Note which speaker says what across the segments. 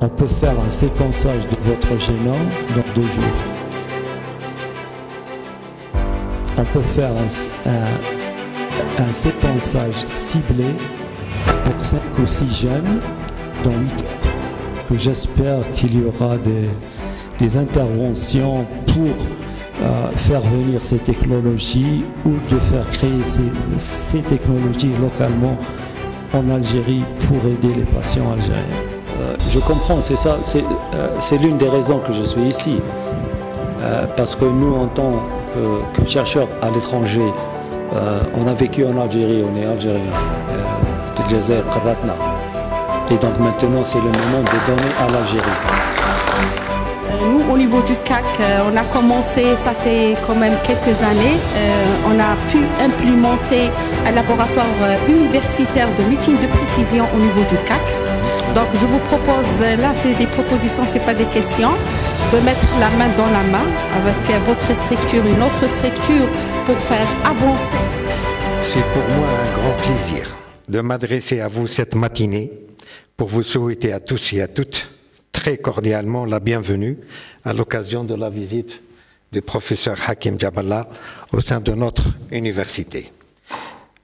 Speaker 1: On peut faire un séquençage de votre génome dans 2 jours. On peut faire un séquençage ciblé pour 5 ou 6 gènes dans 8 heures. Que j'espère qu'il y aura des interventions pour faire venir ces technologies ou de faire créer ces technologies localement en Algérie pour aider les patients algériens. Je comprends, c'est ça, c'est l'une des raisons que je suis ici. Parce que nous, en tant que chercheurs à l'étranger, on a vécu en Algérie, on est algérien. Et donc maintenant, c'est le moment de donner à l'Algérie.
Speaker 2: Nous, au niveau du CAC, on a commencé, ça fait quand même quelques années, on a pu implémenter un laboratoire universitaire de médecine de précision au niveau du CAC. Donc je vous propose, là c'est des propositions, ce n'est pas des questions, de mettre la main dans la main avec votre structure, une autre structure pour faire avancer.
Speaker 3: C'est pour moi un grand plaisir de m'adresser à vous cette matinée pour vous souhaiter à tous et à toutes très cordialement la bienvenue à l'occasion de la visite du professeur Hakim Jaballah au sein de notre université.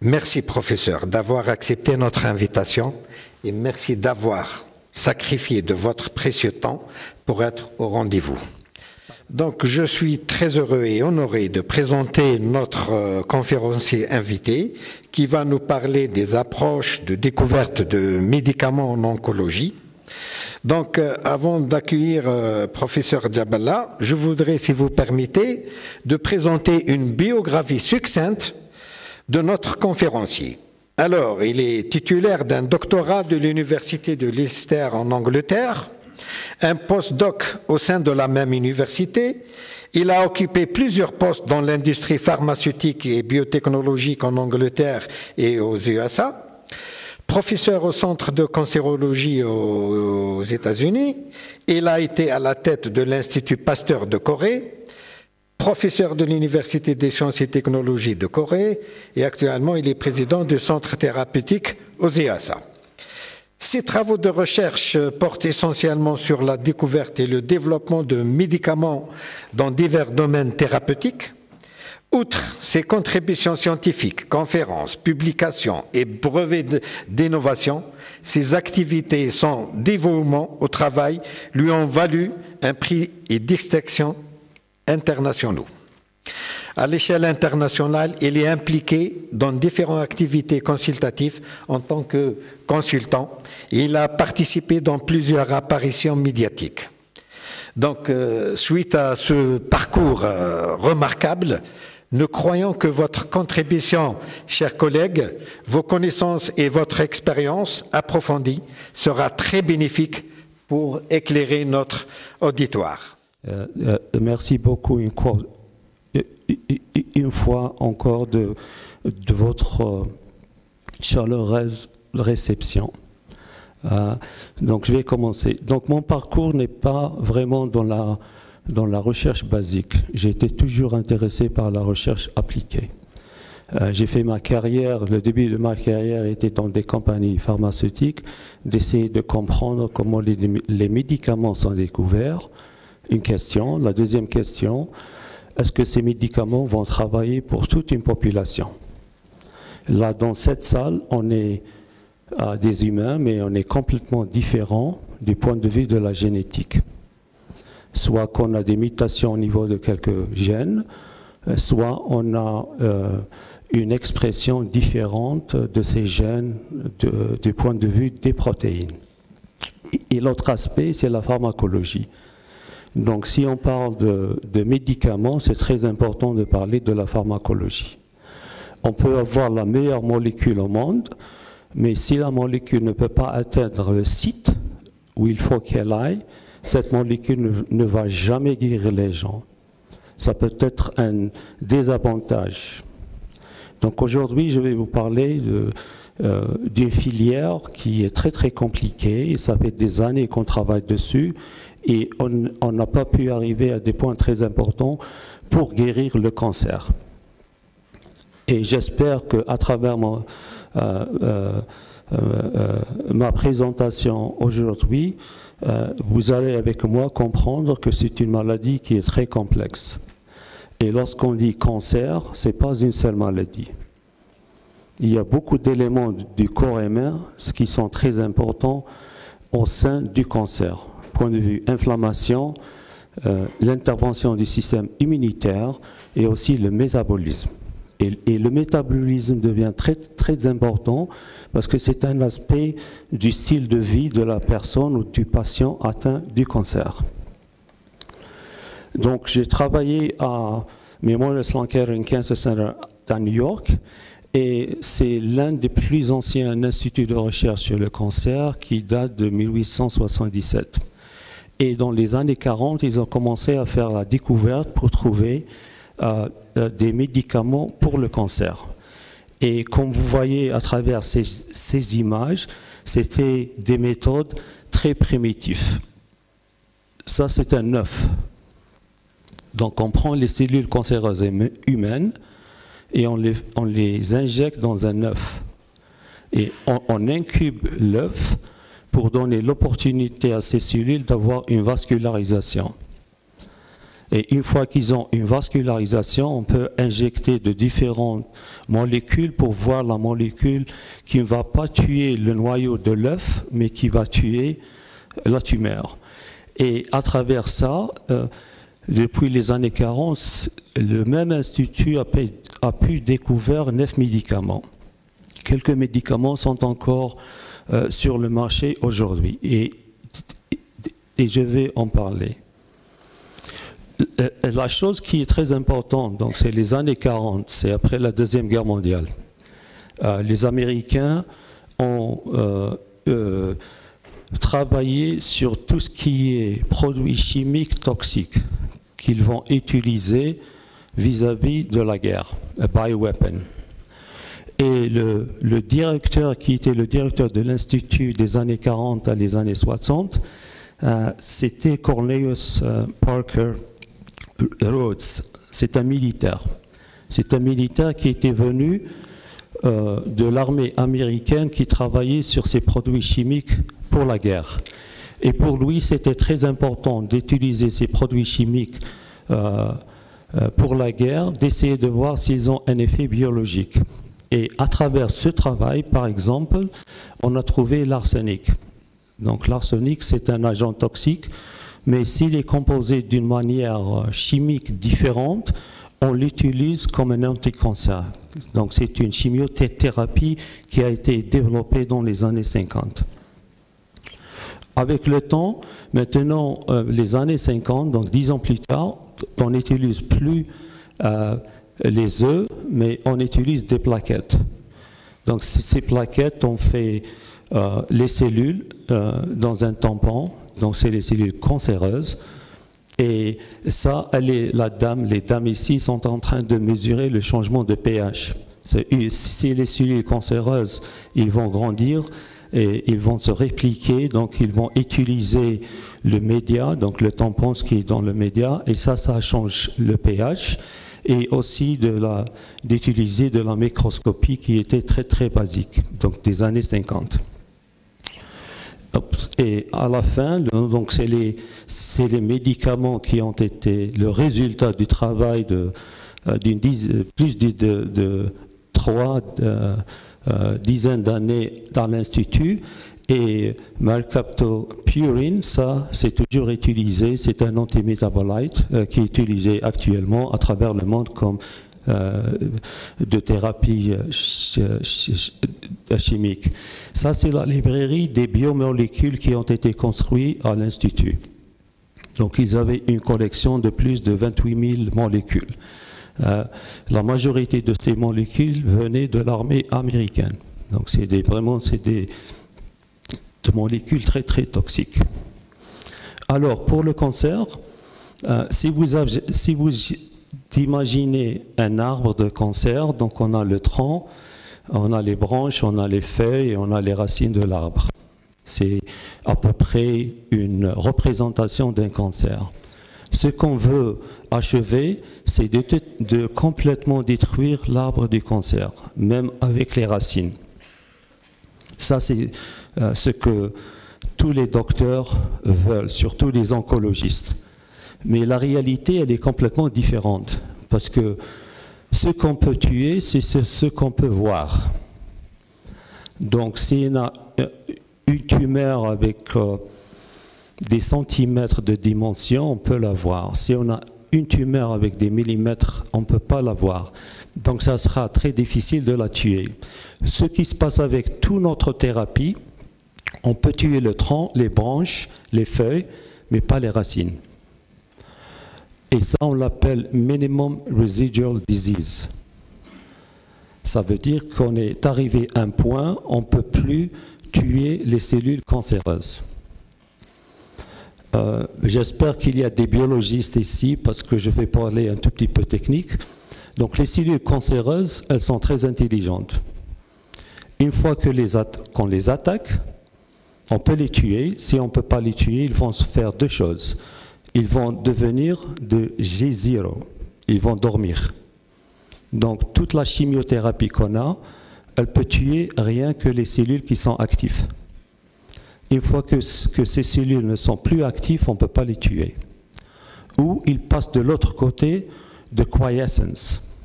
Speaker 3: Merci professeur d'avoir accepté notre invitation et merci d'avoir sacrifié de votre précieux temps pour être au rendez-vous. Donc je suis très heureux et honoré de présenter notre conférencier invité qui va nous parler des approches de découverte de médicaments en oncologie. Donc avant d'accueillir professeur Jaballah, je voudrais, si vous permettez, de présenter une biographie succincte de notre conférencier. Alors, il est titulaire d'un doctorat de l'université de Leicester en Angleterre, un postdoc au sein de la même université. Il a occupé plusieurs postes dans l'industrie pharmaceutique et biotechnologique en Angleterre et aux USA. Professeur au centre de cancérologie aux États-Unis, il a été à la tête de l'Institut Pasteur de Corée, professeur de l'Université des sciences et technologies de Corée et actuellement il est président du centre thérapeutique aux USA. Ses travaux de recherche portent essentiellement sur la découverte et le développement de médicaments dans divers domaines thérapeutiques. Outre ses contributions scientifiques, conférences, publications et brevets d'innovation, ses activités sans dévouement au travail lui ont valu un prix et distinction internationaux. À l'échelle internationale, il est impliqué dans différentes activités consultatives en tant que consultant. Il a participé dans plusieurs apparitions médiatiques. Donc, suite à ce parcours remarquable, nous croyons que votre contribution, chers collègues, vos connaissances et votre expérience approfondie sera très bénéfique pour éclairer notre auditoire.
Speaker 1: Merci beaucoup une fois encore de votre chaleureuse réception. Donc je vais commencer. Donc mon parcours n'est pas vraiment dans la recherche basique. J'ai été toujours intéressé par la recherche appliquée. J'ai fait ma carrière, le début de ma carrière était dans des compagnies pharmaceutiques, d'essayer de comprendre comment les médicaments sont découverts. Une question. La deuxième question, est-ce que ces médicaments vont travailler pour toute une population? Là, dans cette salle, on est des humains, mais on est complètement différents du point de vue de la génétique. Soit qu'on a des mutations au niveau de quelques gènes, soit on a une expression différente de ces gènes du point de vue des protéines. Et l'autre aspect, c'est la pharmacologie. Donc si on parle de médicaments, c'est très important de parler de la pharmacologie. On peut avoir la meilleure molécule au monde, mais si la molécule ne peut pas atteindre le site où il faut qu'elle aille, cette molécule ne va jamais guérir les gens. Ça peut être un désavantage. Donc aujourd'hui, je vais vous parler d'une filière qui est très très compliquée, et ça fait des années qu'on travaille dessus, et on n'a pas pu arriver à des points très importants pour guérir le cancer. Et j'espère qu'à travers ma présentation aujourd'hui, vous allez avec moi comprendre que c'est une maladie qui est très complexe. Et lorsqu'on dit cancer, ce n'est pas une seule maladie. Il y a beaucoup d'éléments du corps humain qui sont très importants au sein du cancer. Point de vue inflammation, l'intervention du système immunitaire et aussi le métabolisme. Et le métabolisme devient très, très important parce que c'est un aspect du style de vie de la personne ou du patient atteint du cancer. Donc j'ai travaillé à Memorial Sloan Kettering Cancer Center à New York et c'est l'un des plus anciens instituts de recherche sur le cancer qui date de 1877. Et dans les années 40, ils ont commencé à faire la découverte pour trouver des médicaments pour le cancer. Et comme vous voyez à travers ces images, c'était des méthodes très primitives. Ça, c'est un œuf. Donc on prend les cellules cancéreuses humaines et on les injecte dans un œuf. Et on incube l'œuf pour donner l'opportunité à ces cellules d'avoir une vascularisation. Et une fois qu'ils ont une vascularisation, on peut injecter de différentes molécules pour voir la molécule qui ne va pas tuer le noyau de l'œuf, mais qui va tuer la tumeur. Et à travers ça, depuis les années 40, le même institut a pu découvrir 9 médicaments. Quelques médicaments sont encore sur le marché aujourd'hui et je vais en parler. La chose qui est très importante, donc c'est les années 40, c'est après la Deuxième Guerre mondiale. Les Américains ont travaillé sur tout ce qui est produits chimiques toxiques qu'ils vont utiliser vis-à-vis de la guerre, a bioweapon. Et le directeur qui était le directeur de l'Institut des années 40 à les années 60, c'était Cornelius Parker Rhodes. C'est un militaire. C'est un militaire qui était venu de l'armée américaine qui travaillait sur ces produits chimiques pour la guerre. Et pour lui, c'était très important d'utiliser ces produits chimiques pour la guerre, d'essayer de voir s'ils ont un effet biologique. Et à travers ce travail, par exemple, on a trouvé l'arsenic. Donc l'arsenic, c'est un agent toxique, mais s'il est composé d'une manière chimique différente, on l'utilise comme un anticancer. Donc c'est une chimiothérapie qui a été développée dans les années 50. Avec le temps, maintenant, les années 50, donc 10 ans plus tard, on n'utilise plus les œufs, mais on utilise des plaquettes. Donc ces plaquettes, on fait les cellules dans un tampon, donc c'est les cellules cancéreuses. Et ça, les dames ici sont en train de mesurer le changement de pH. Si les cellules cancéreuses, ils vont grandir et ils vont se répliquer, donc ils vont utiliser le média, donc le tampon qui est dans le média, et ça change le pH. Et aussi d'utiliser de la microscopie qui était très très basique, donc des années 50. Et à la fin, donc c'est les médicaments qui ont été le résultat du travail plus de 3 dizaines d'années dans l'Institut. Et mercaptopurine, ça, c'est toujours utilisé, c'est un antimétabolite qui est utilisé actuellement à travers le monde comme de thérapie chimique. Ça, c'est la librairie des biomolécules qui ont été construites à l'Institut. Donc, ils avaient une collection de plus de 28 000 molécules. La majorité de ces molécules venaient de l'armée américaine. Donc, c'est des molécules très très toxiques. Alors pour le cancer, si vous imaginez un arbre de cancer, donc on a le tronc, on a les branches, on a les feuilles et on a les racines de l'arbre. C'est à peu près une représentation d'un cancer. Ce qu'on veut achever, c'est de complètement détruire l'arbre du cancer, même avec les racines. Ça, c'est ce que tous les docteurs veulent, surtout les oncologistes. Mais la réalité, elle est complètement différente. Parce que ce qu'on peut tuer, c'est ce qu'on peut voir. Donc, si on a une tumeur avec des centimètres de dimension, on peut la voir. Si on a une tumeur avec des millimètres, on ne peut pas la voir. Donc, ça sera très difficile de la tuer. Ce qui se passe avec toute notre thérapie, on peut tuer le tronc, les branches, les feuilles, mais pas les racines. Et ça, on l'appelle minimum residual disease. Ça veut dire qu'on est arrivé à un point, on ne peut plus tuer les cellules cancéreuses. J'espère qu'il y a des biologistes ici, parce que je vais parler un tout petit peu technique. Donc les cellules cancéreuses, elles sont très intelligentes. Une fois qu'on les attaque, on peut les tuer. Si on ne peut pas les tuer, ils vont se faire deux choses. Ils vont devenir de G0. Ils vont dormir. Donc toute la chimiothérapie qu'on a, elle peut tuer rien que les cellules qui sont actives. Une fois que ces cellules ne sont plus actives, on ne peut pas les tuer. Ou ils passent de l'autre côté de quiescence.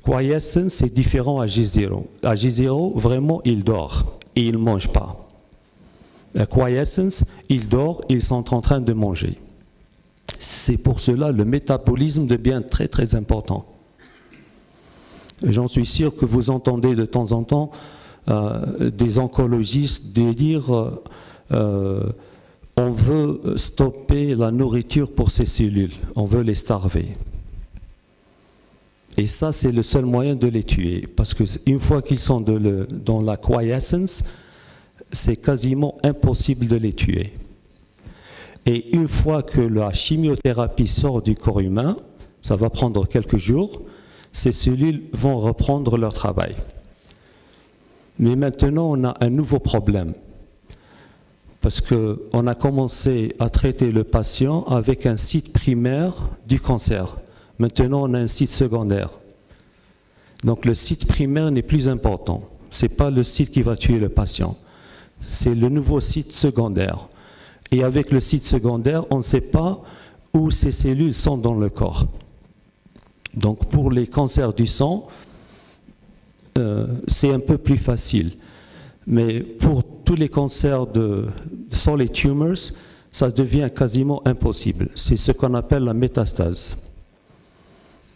Speaker 1: Quiescence, c'est différent à G0. À G0, vraiment, il dort et il ne mange pas. La quiescence, il dort, ils sont en train de manger. C'est pour cela le métabolisme devient très très important. J'en suis sûr que vous entendez de temps en temps des oncologistes dire on veut stopper la nourriture pour ces cellules, on veut les starver. Et ça, c'est le seul moyen de les tuer, parce qu'une fois qu'ils sont dans la quiescence, c'est quasiment impossible de les tuer. Et une fois que la chimiothérapie sort du corps humain, ça va prendre quelques jours, ces cellules vont reprendre leur travail. Mais maintenant, on a un nouveau problème. Parce qu'on a commencé à traiter le patient avec un site primaire du cancer. Maintenant, on a un site secondaire. Donc le site primaire n'est plus important. Ce n'est pas le site qui va tuer le patient. C'est le nouveau site secondaire. Et avec le site secondaire, on ne sait pas où ces cellules sont dans le corps. Donc pour les cancers du sang, c'est un peu plus facile. Mais pour tous les cancers de solid tumors, ça devient quasiment impossible. C'est ce qu'on appelle la métastase.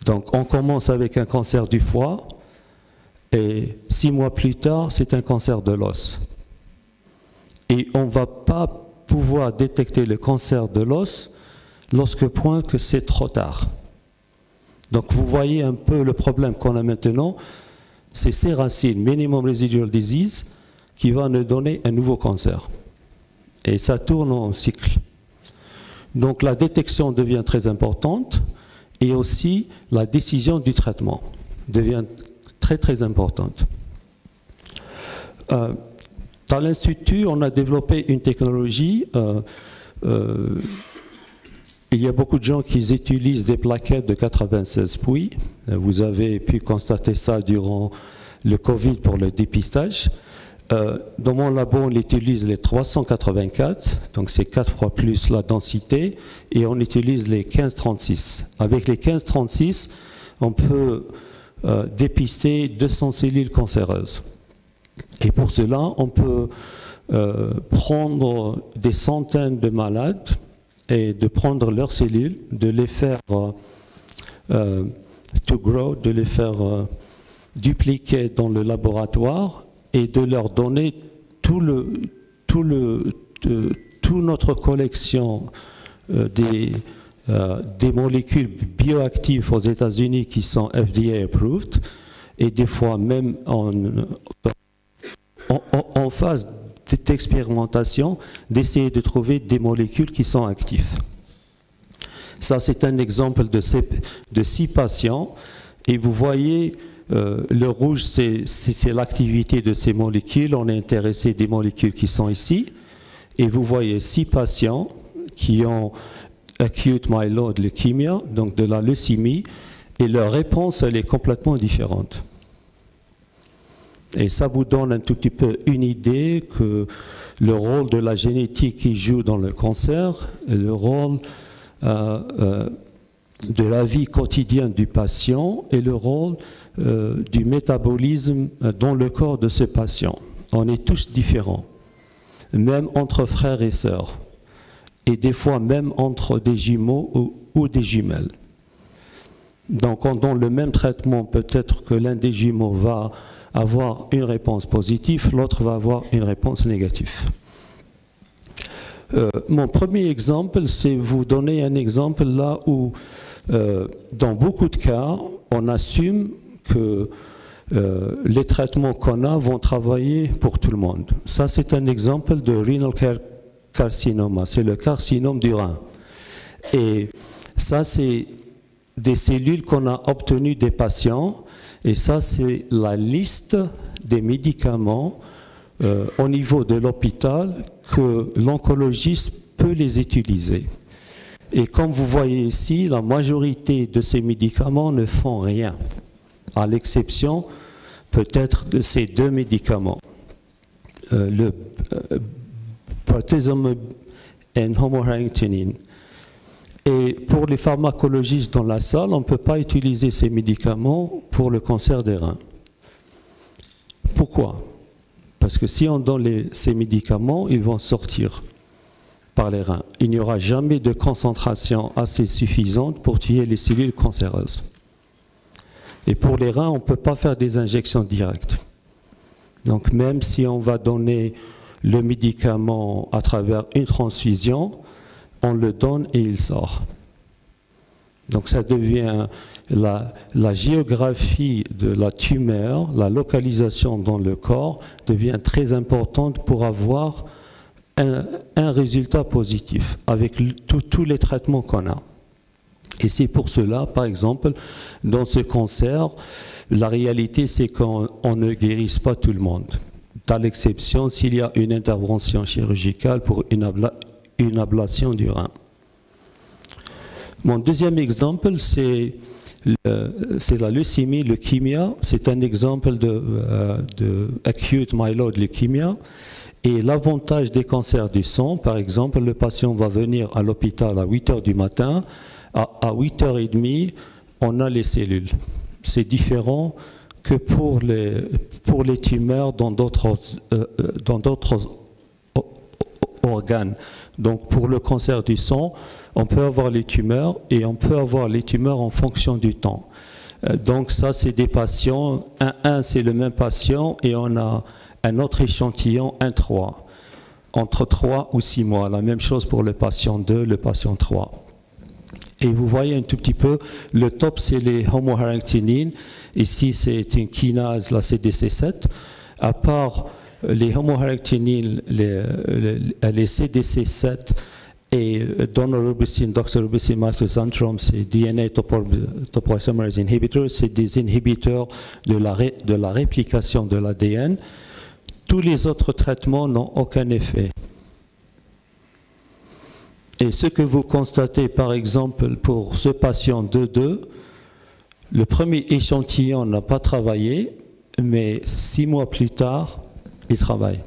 Speaker 1: Donc on commence avec un cancer du foie et 6 mois plus tard, c'est un cancer de l'os. Et on ne va pas pouvoir détecter le cancer de l'os lorsque point que c'est trop tard. Donc vous voyez un peu le problème qu'on a maintenant, c'est ces racines, minimum residual disease, qui va nous donner un nouveau cancer. Et ça tourne en cycle. Donc la détection devient très importante et aussi la décision du traitement devient très très importante. Dans l'Institut, on a développé une technologie. Il y a beaucoup de gens qui utilisent des plaquettes de 96 pouilles. Vous avez pu constater ça durant le Covid pour le dépistage. Dans mon labo, on utilise les 384, donc c'est 4 fois plus la densité, et on utilise les 1536. Avec les 1536, on peut dépister 200 cellules cancéreuses. Et pour cela, on peut prendre des centaines de malades et de prendre leurs cellules, de les faire to grow, de les faire dupliquer dans le laboratoire et de leur donner toute notre collection des molécules bioactives aux États-Unis qui sont FDA approved et des fois même en phase d'expérimentation, d'essayer de trouver des molécules qui sont actives. Ça, c'est un exemple de 6 patients. Et vous voyez, le rouge, c'est l'activité de ces molécules. On est intéressé des molécules qui sont ici. Et vous voyez 6 patients qui ont acute myeloid leukemia, donc de la leucémie. Et leur réponse, elle est complètement différente. Et ça vous donne un tout petit peu une idée que le rôle de la génétique qui joue dans le cancer, et le rôle de la vie quotidienne du patient et le rôle du métabolisme dans le corps de ce patient. On est tous différents, même entre frères et sœurs, et des fois même entre des jumeaux ou des jumelles. Donc on donne le même traitement, peut-être que l'un des jumeaux va avoir une réponse positive, l'autre va avoir une réponse négative. Mon premier exemple, c'est vous donner un exemple là où, dans beaucoup de cas, on assume que les traitements qu'on a vont travailler pour tout le monde. Ça, c'est un exemple de renal carcinoma, c'est le carcinome du rein. Et ça, c'est des cellules qu'on a obtenues des patients, et ça, c'est la liste des médicaments au niveau de l'hôpital que l'oncologiste peut les utiliser. Et comme vous voyez ici, la majorité de ces médicaments ne font rien, à l'exception peut-être de ces deux médicaments, le bortezomib et homoharingtonine. Et pour les pharmacologistes dans la salle, on ne peut pas utiliser ces médicaments pour le cancer des reins. Pourquoi? Parce que si on donne ces médicaments, ils vont sortir par les reins. Il n'y aura jamais de concentration assez suffisante pour tuer les cellules cancéreuses. Et pour les reins, on ne peut pas faire des injections directes. Donc même si on va donner le médicament à travers une transfusion, on le donne et il sort. Donc ça devient la géographie de la tumeur, la localisation dans le corps devient très importante pour avoir un résultat positif avec tous les traitements qu'on a. Et c'est pour cela, par exemple, dans ce cancer, la réalité c'est qu'on ne guérisse pas tout le monde, à l'exception s'il y a une intervention chirurgicale pour une ablation du rein. Mon deuxième exemple, c'est la leucémie, leukemia. C'est un exemple de acute myeloid leukemia. Et l'avantage des cancers du sang, par exemple, le patient va venir à l'hôpital à 8 h du matin, à 8h30, on a les cellules. C'est différent que pour les tumeurs dans d'autres organes. Donc pour le cancer du sang, on peut avoir les tumeurs et on peut avoir les tumeurs en fonction du temps. Donc ça, c'est des patients, c'est le même patient et on a un autre échantillon, 1-3, entre 3 ou 6 mois. La même chose pour le patient 2, le patient 3. Et vous voyez un tout petit peu, le top c'est les homoharingtonines, ici c'est une kinase, la CDC7. À part les homoharingtonines, les CDC7 et donorubicin, doxorubicin, mitoxantrone, c'est DNA topoisomerase inhibitors, c'est des inhibiteurs de la réplication de l'ADN. Tous les autres traitements n'ont aucun effet. Et ce que vous constatez, par exemple, pour ce patient 2-2, le premier échantillon n'a pas travaillé, mais 6 mois plus tard, il travaille.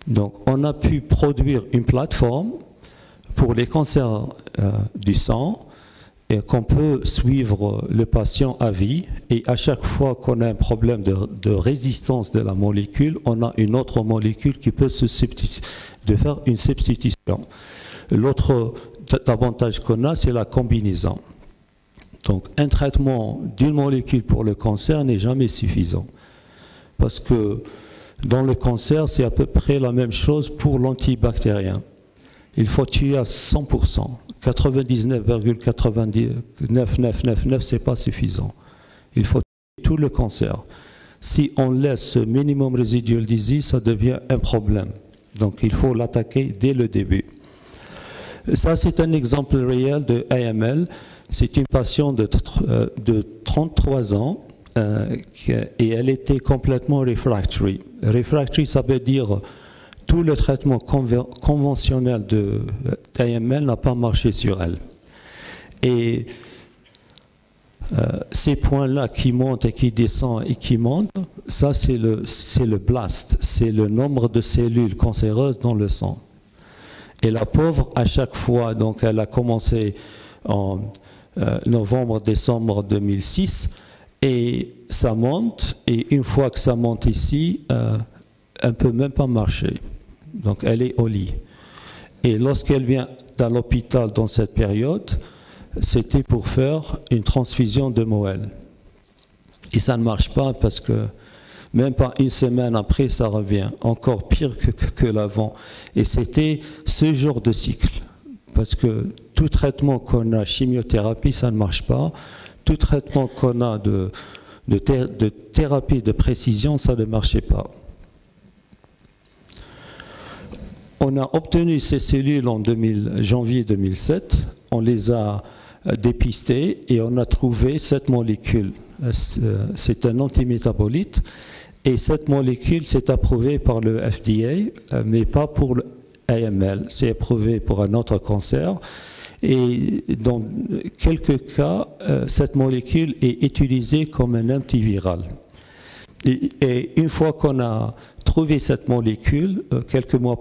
Speaker 1: Donc, on a pu produire une plateforme pour les cancers du sang et qu'on peut suivre le patient à vie. Et à chaque fois qu'on a un problème de résistance de la molécule, on a une autre molécule qui peut se substituer, de faire une substitution. L'autre avantage qu'on a, c'est la combinaison. Donc, un traitement d'une molécule pour le cancer n'est jamais suffisant. Parce que dans le cancer, c'est à peu près la même chose pour l'antibactérien. Il faut tuer à 100%. 99,99999, ce n'est pas suffisant. Il faut tuer tout le cancer. Si on laisse ce minimum residual disease, ça devient un problème. Donc il faut l'attaquer dès le début. Ça, c'est un exemple réel de AML. C'est une patiente de 33 ans et elle était complètement refractory. Refractory, ça veut dire tout le traitement conventionnel de AML n'a pas marché sur elle. Et Ces points-là qui montent et qui descendent et qui montent, ça c'est le blast, c'est le nombre de cellules cancéreuses dans le sang. Et la pauvre, à chaque fois, donc elle a commencé en novembre-décembre 2006, et ça monte, et une fois que ça monte ici, elle ne peut même pas marcher. Donc elle est au lit. Et lorsqu'elle vient à l'hôpital dans cette période, c'était pour faire une transfusion de moelle. Et ça ne marche pas parce que même pas une semaine après, ça revient. Encore pire que l'avant. Et c'était ce genre de cycle. Parce que tout traitement qu'on a, chimiothérapie, ça ne marche pas. Tout traitement qu'on a de thérapie de précision, ça ne marchait pas. On a obtenu ces cellules en janvier 2007. On les a dépistées et on a trouvé cette molécule. C'est un antimétabolite. Et cette molécule s'est approuvée par le FDA, mais pas pour le AML. C'est approuvé pour un autre cancer. Et dans quelques cas, cette molécule est utilisée comme un antiviral. Et une fois qu'on a trouvé cette molécule, quelques mois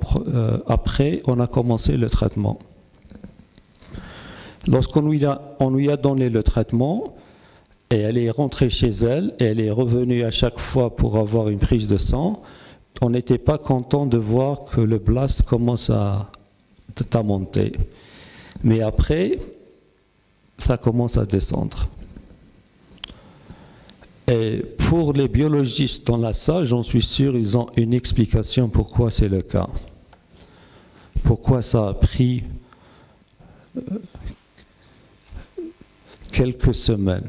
Speaker 1: après, on a commencé le traitement. Lorsqu'on lui a donné le traitement, et elle est rentrée chez elle, et elle est revenue à chaque fois pour avoir une prise de sang, on n'était pas content de voir que le blast commence à monter. Mais après, ça commence à descendre. Et pour les biologistes dans la salle, j'en suis sûr, ils ont une explication pourquoi c'est le cas. Pourquoi ça a pris quelques semaines,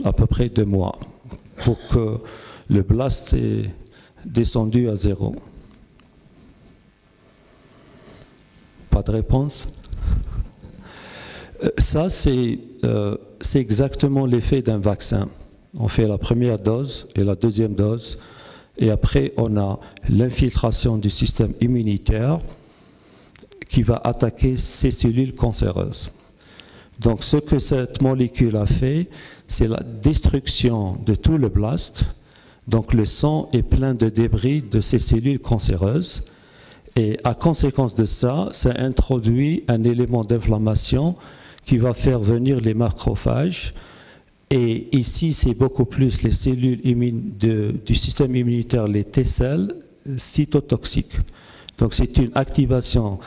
Speaker 1: à peu près 2 mois, pour que le blast est descendu à 0. Pas de réponse? Ça, c'est exactement l'effet d'un vaccin. On fait la première dose et la deuxième dose, et après on a l'infiltration du système immunitaire qui va attaquer ces cellules cancéreuses. Donc ce que cette molécule a fait, c'est la destruction de tout le blast. Donc le sang est plein de débris de ces cellules cancéreuses. Et à conséquence de ça, ça introduit un élément d'inflammation qui va faire venir les macrophages. Et ici, c'est beaucoup plus les cellules du système immunitaire, les T-cells, cytotoxiques. Donc c'est une activation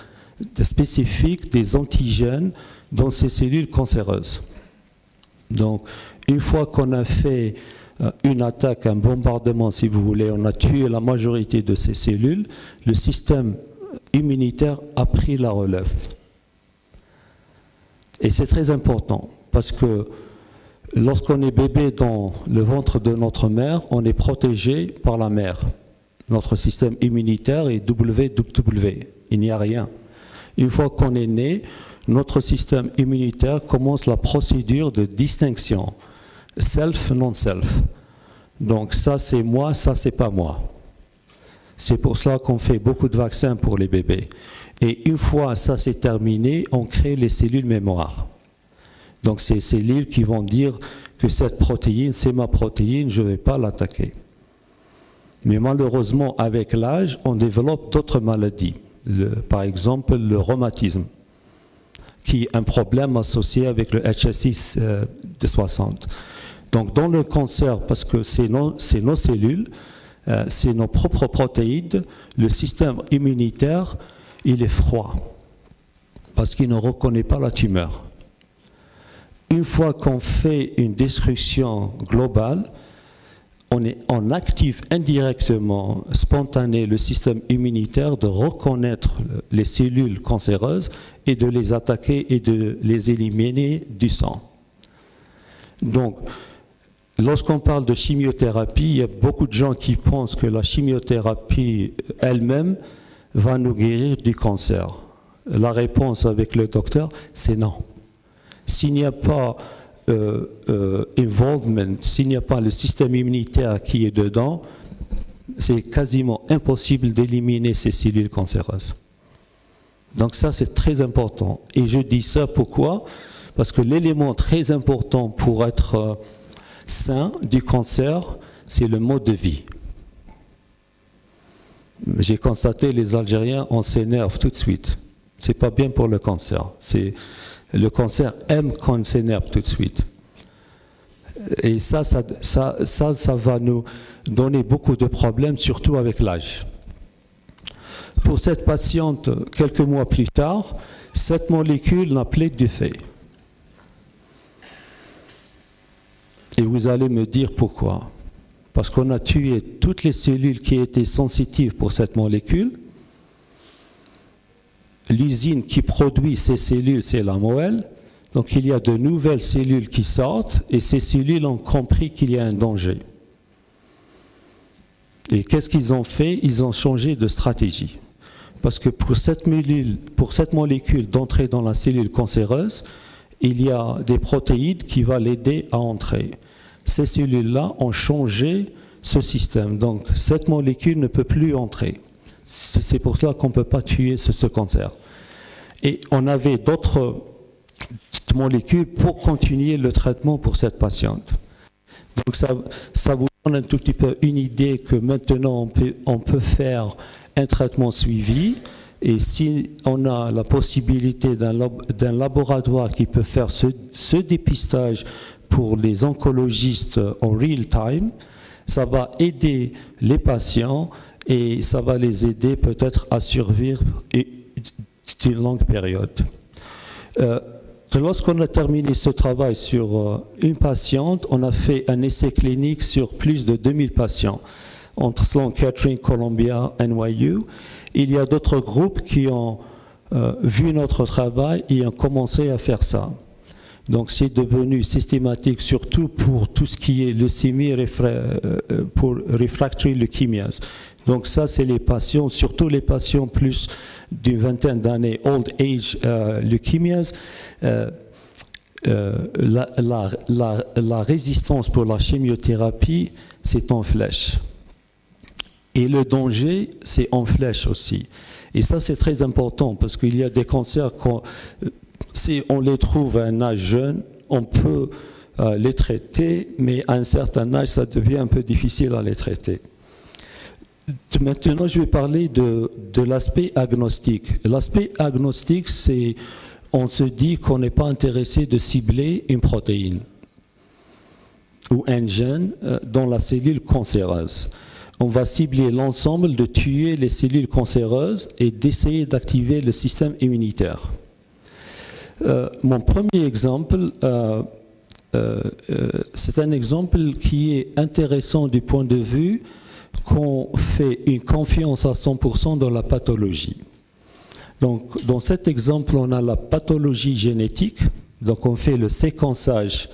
Speaker 1: spécifique des antigènes dans ces cellules cancéreuses. Donc, une fois qu'on a fait une attaque, un bombardement, si vous voulez, on a tué la majorité de ces cellules, le système immunitaire a pris la relève. Et c'est très important, parce que lorsqu'on est bébé dans le ventre de notre mère, on est protégé par la mère. Notre système immunitaire est WW, il n'y a rien. Une fois qu'on est né, notre système immunitaire commence la procédure de distinction, self, non-self. Donc ça c'est moi, ça c'est pas moi. C'est pour cela qu'on fait beaucoup de vaccins pour les bébés. Et une fois ça c'est terminé, on crée les cellules mémoire. Donc ces cellules qui vont dire que cette protéine, c'est ma protéine, je ne vais pas l'attaquer. Mais malheureusement, avec l'âge, on développe d'autres maladies. Par exemple, le rhumatisme, qui est un problème associé avec le HSI de 60. Donc dans le cancer, parce que c'est nos cellules, c'est nos propres protéines, le système immunitaire, il est froid, parce qu'il ne reconnaît pas la tumeur. Une fois qu'on fait une destruction globale, on active indirectement, spontanément, le système immunitaire de reconnaître les cellules cancéreuses et de les attaquer et de les éliminer du sang. Donc, lorsqu'on parle de chimiothérapie, il y a beaucoup de gens qui pensent que la chimiothérapie elle-même va nous guérir du cancer. La réponse avec le docteur, c'est non. S'il n'y a pas involvement, s'il n'y a pas le système immunitaire qui est dedans, c'est quasiment impossible d'éliminer ces cellules cancéreuses. Donc ça, c'est très important. Et je dis ça pourquoi ? Parce que l'élément très important pour être sain du cancer, c'est le mode de vie. J'ai constaté les Algériens, on s'énerve tout de suite. C'est pas bien pour le cancer. Le cancer aime qu'on s'énerve tout de suite. Et ça va nous donner beaucoup de problèmes, surtout avec l'âge. Pour cette patiente, quelques mois plus tard, cette molécule n'a plus d'effet. Et vous allez me dire pourquoi. Parce qu'on a tué toutes les cellules qui étaient sensitives pour cette molécule. L'usine qui produit ces cellules, c'est la moelle. Donc il y a de nouvelles cellules qui sortent et ces cellules ont compris qu'il y a un danger. Et qu'est-ce qu'ils ont fait? Ils ont changé de stratégie. Parce que pour cette molécule d'entrer dans la cellule cancéreuse, il y a des protéines qui vont l'aider à entrer. Ces cellules-là ont changé ce système. Donc cette molécule ne peut plus entrer. C'est pour cela qu'on ne peut pas tuer ce cancer. Et on avait d'autres molécules pour continuer le traitement pour cette patiente. Donc ça vous donne un tout petit peu une idée que maintenant on peut faire un traitement suivi. Et si on a la possibilité d'un laboratoire qui peut faire ce dépistage pour les oncologistes en real time, ça va aider les patients et ça va les aider peut-être à survivre une longue période. Lorsqu'on a terminé ce travail sur une patiente, on a fait un essai clinique sur plus de 2000 patients entre Sloan Kettering, Columbia, NYU. Il y a d'autres groupes qui ont vu notre travail et ont commencé à faire ça. Donc c'est devenu systématique, surtout pour tout ce qui est leucémie pour refractory leukemias. Donc ça, c'est les patients, surtout les patients plus d'une vingtaine d'années, old age leukemias. La résistance pour la chimiothérapie, c'est en flèche. Et le danger, c'est en flèche aussi. Et ça, c'est très important parce qu'il y a des cancers, si on les trouve à un âge jeune, on peut les traiter, mais à un certain âge, ça devient un peu difficile à les traiter. Maintenant, je vais parler de l'aspect agnostique. L'aspect agnostique, c'est on se dit qu'on n'est pas intéressé de cibler une protéine ou un gène dans la cellule cancéreuse. On va cibler l'ensemble de tuer les cellules cancéreuses et d'essayer d'activer le système immunitaire. Mon premier exemple, c'est un exemple qui est intéressant du point de vue qu'on fait une confiance à 100% dans la pathologie. Donc, dans cet exemple, on a la pathologie génétique. Donc, on fait le séquençage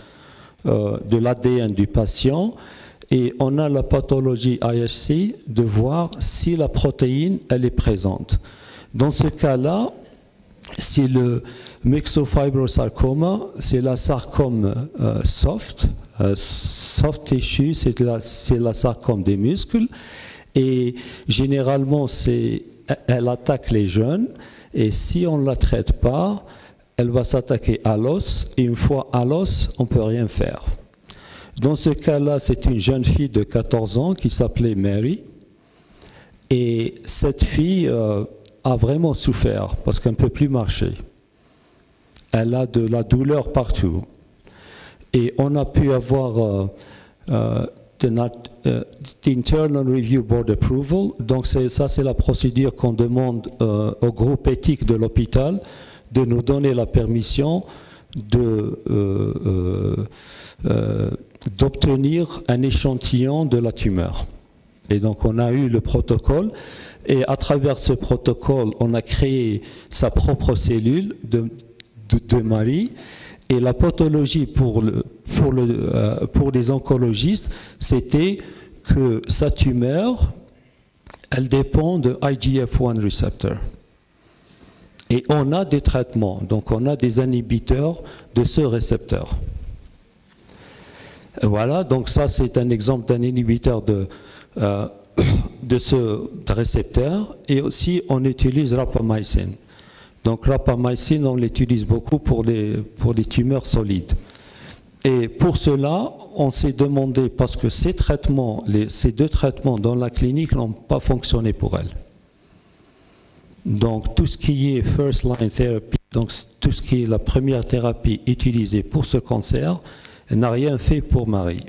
Speaker 1: de l'ADN du patient et on a la pathologie IHC de voir si la protéine, elle est présente. Dans ce cas-là, c'est le myxofibrosarcoma, c'est la sarcome soft tissue, c'est la sarcome des muscles. Et généralement, elle attaque les jeunes. Et si on ne la traite pas, elle va s'attaquer à l'os. Et une fois à l'os, on ne peut rien faire. Dans ce cas-là, c'est une jeune fille de 14 ans qui s'appelait Mary. Et cette fille a vraiment souffert parce qu'elle ne peut plus marcher. Elle a de la douleur partout. Et on a pu avoir Internal Review Board Approval. Donc ça, c'est la procédure qu'on demande au groupe éthique de l'hôpital de nous donner la permission d'obtenir un échantillon de la tumeur. Et donc on a eu le protocole. Et à travers ce protocole, on a créé sa propre cellule de Marie. Et la pathologie pour les oncologistes, c'était que sa tumeur, elle dépend de IGF-1 receptor. Et on a des traitements, donc on a des inhibiteurs de ce récepteur. Voilà, donc ça c'est un exemple d'un inhibiteur de ce récepteur. Et aussi on utilise rapamycine. Donc rapamycine, on l'utilise beaucoup pour des tumeurs solides. Et pour cela, on s'est demandé, parce que ces deux traitements dans la clinique n'ont pas fonctionné pour elle. Donc tout ce qui est first line therapy, donc tout ce qui est la première thérapie utilisée pour ce cancer, n'a rien fait pour Marie.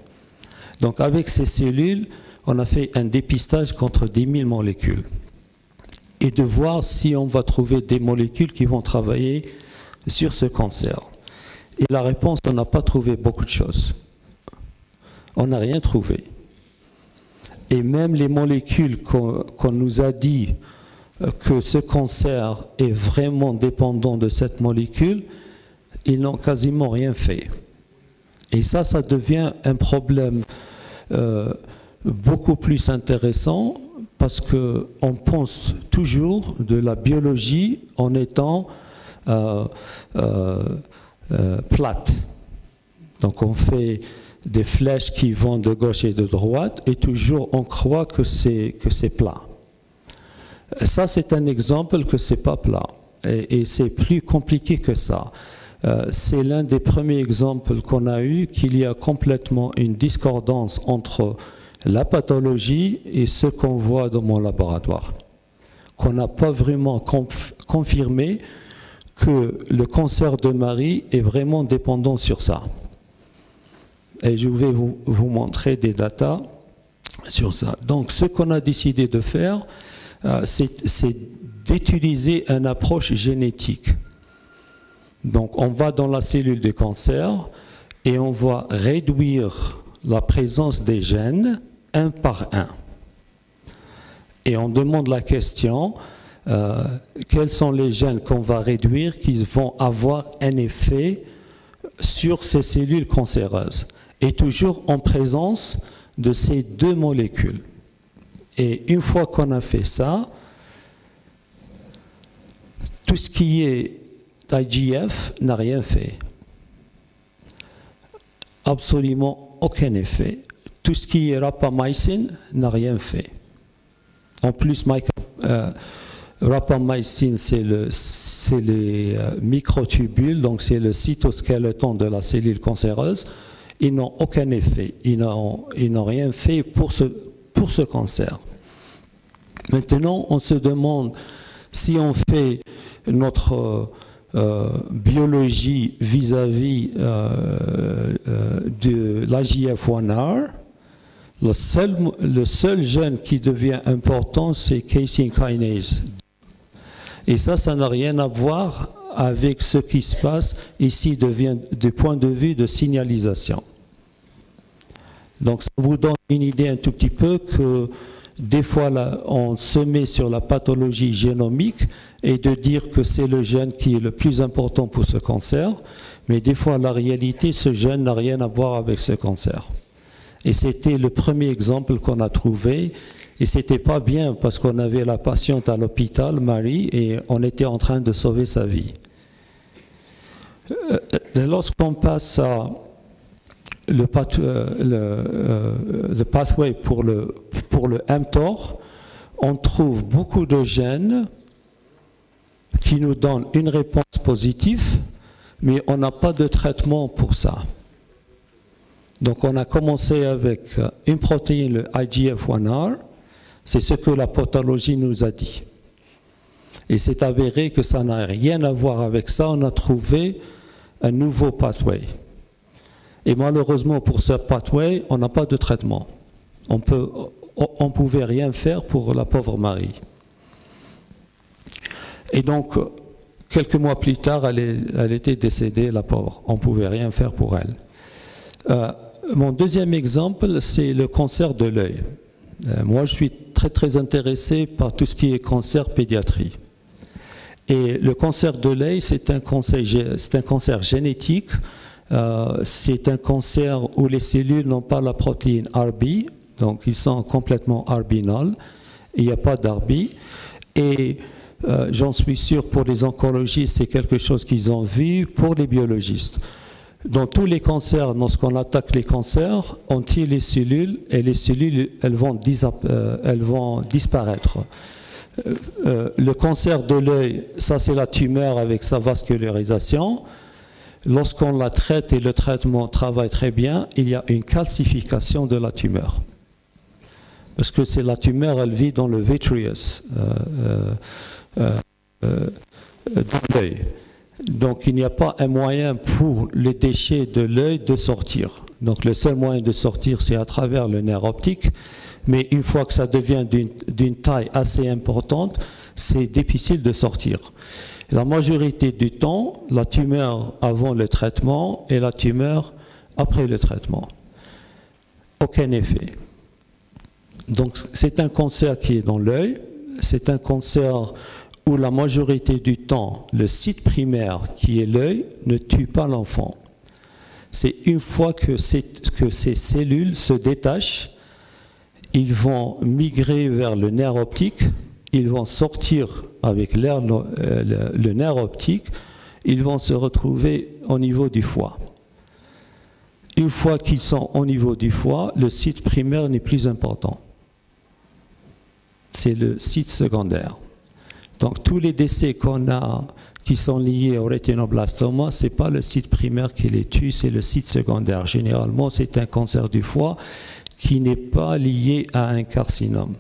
Speaker 1: Donc avec ces cellules, on a fait un dépistage contre 10 000 molécules et de voir si on va trouver des molécules qui vont travailler sur ce cancer. Et la réponse, on n'a pas trouvé beaucoup de choses. On n'a rien trouvé. Et même les molécules qu'on nous a dit que ce cancer est vraiment dépendant de cette molécule, ils n'ont quasiment rien fait. Et ça devient un problème beaucoup plus intéressant parce qu'on pense toujours de la biologie en étant plate. Donc on fait des flèches qui vont de gauche et de droite et toujours on croit que c'est plat. Ça c'est un exemple que c'est pas plat et c'est plus compliqué que ça. C'est l'un des premiers exemples qu'on a eu qu'il y a complètement une discordance entre la pathologie et ce qu'on voit dans mon laboratoire. Qu'on n'a pas vraiment confirmé que le cancer de Marie est vraiment dépendant sur ça. Et je vais vous montrer des datas sur ça. Donc ce qu'on a décidé de faire, c'est d'utiliser une approche génétique. Donc on va dans la cellule du cancer et on va réduire la présence des gènes un par un. Et on demande la question, quels sont les gènes qu'on va réduire qui vont avoir un effet sur ces cellules cancéreuses, et toujours en présence de ces deux molécules. Et une fois qu'on a fait ça, tout ce qui est IGF n'a rien fait. Absolument aucun effet. Tout ce qui est rapamycine n'a rien fait. En plus, rapamycine, c'est les microtubules, donc c'est le cytoskeleton de la cellule cancéreuse. Ils n'ont aucun effet. Ils n'ont rien fait pour ce cancer. Maintenant, on se demande si on fait notre biologie vis-à-vis de l'IGF-1R, le seul gène qui devient important, c'est casein kinase. Et ça n'a rien à voir avec ce qui se passe ici du point de vue de signalisation. Donc ça vous donne une idée un tout petit peu que des fois là, on se met sur la pathologie génomique et de dire que c'est le gène qui est le plus important pour ce cancer, mais des fois la réalité, ce gène n'a rien à voir avec ce cancer. Et c'était le premier exemple qu'on a trouvé. Et c'était pas bien parce qu'on avait la patiente à l'hôpital, Marie, et on était en train de sauver sa vie. Lorsqu'on passe à le pathway pour le mTOR, on trouve beaucoup de gènes qui nous donnent une réponse positive, mais on n'a pas de traitement pour ça. Donc on a commencé avec une protéine, le IGF-1R. C'est ce que la pathologie nous a dit. Et c'est avéré que ça n'a rien à voir avec ça. On a trouvé un nouveau pathway. Et malheureusement, pour ce pathway, on n'a pas de traitement. On ne pouvait rien faire pour la pauvre Marie. Et donc, quelques mois plus tard, elle était décédée, la pauvre. On ne pouvait rien faire pour elle. Mon deuxième exemple, c'est le cancer de l'œil. Moi, je suis très intéressé par tout ce qui est cancer pédiatrie. Et le cancer de l'œil, c'est un cancer génétique. C'est un cancer où les cellules n'ont pas la protéine RB, donc ils sont complètement RB-null. Il n'y a pas d'RB. Et j'en suis sûr, pour les oncologistes, c'est quelque chose qu'ils ont vu. Pour les biologistes, dans tous les cancers, lorsqu'on attaque les cancers, on tire les cellules et les cellules elles vont disparaître. Le cancer de l'œil, ça c'est la tumeur avec sa vascularisation. Lorsqu'on la traite et le traitement travaille très bien, il y a une calcification de la tumeur. Parce que c'est la tumeur, elle vit dans le vitreous, dans l'œil. Donc il n'y a pas un moyen pour les déchets de l'œil de sortir. Donc le seul moyen de sortir, c'est à travers le nerf optique. Mais une fois que ça devient d'une taille assez importante, c'est difficile de sortir. La majorité du temps, la tumeur avant le traitement et la tumeur après le traitement. Aucun effet. Donc c'est un cancer qui est dans l'œil, c'est un cancer où la majorité du temps, le site primaire qui est l'œil ne tue pas l'enfant. C'est une fois que ces cellules se détachent, ils vont migrer vers le nerf optique, ils vont sortir avec le nerf optique, ils vont se retrouver au niveau du foie. Une fois qu'ils sont au niveau du foie, le site primaire n'est plus important. C'est le site secondaire. Donc tous les décès qu'on a qui sont liés au rétinoblastoma, ce n'est pas le site primaire qui les tue, c'est le site secondaire. Généralement, c'est un cancer du foie qui n'est pas lié à un carcinome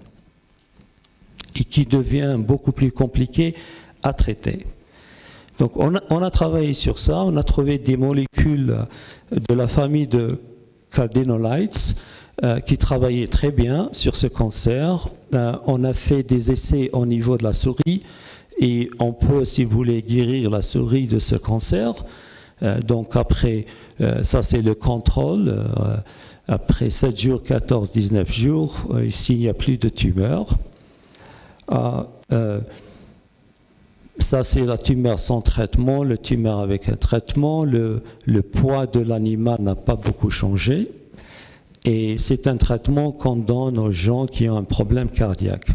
Speaker 1: et qui devient beaucoup plus compliqué à traiter. Donc on a travaillé sur ça, on a trouvé des molécules de la famille de cardenolites qui travaillaient très bien sur ce cancer. On a fait des essais au niveau de la souris et on peut, si vous voulez, guérir la souris de ce cancer. Donc après, ça c'est le contrôle. Après 7 jours, 14, 19 jours, ici il n'y a plus de tumeur. Ça c'est la tumeur sans traitement, le tumeur avec un traitement. Le poids de l'animal n'a pas beaucoup changé. Et c'est un traitement qu'on donne aux gens qui ont un problème cardiaque.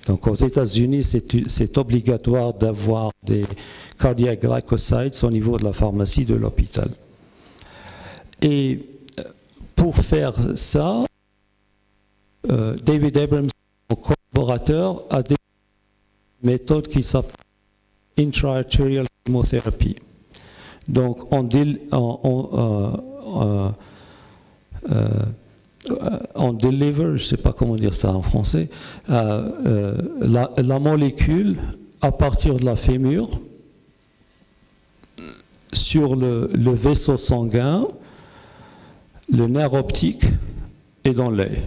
Speaker 1: Donc aux États-Unis, c'est obligatoire d'avoir des cardiac glycosides au niveau de la pharmacie de l'hôpital. Et pour faire ça, David Abrams, mon collaborateur, a des méthodes qui s'appellent intra-arterial chemotherapy. Donc on deliver, je ne sais pas comment dire ça en français, la molécule à partir de la fémur sur le vaisseau sanguin, le nerf optique est dans l'œil.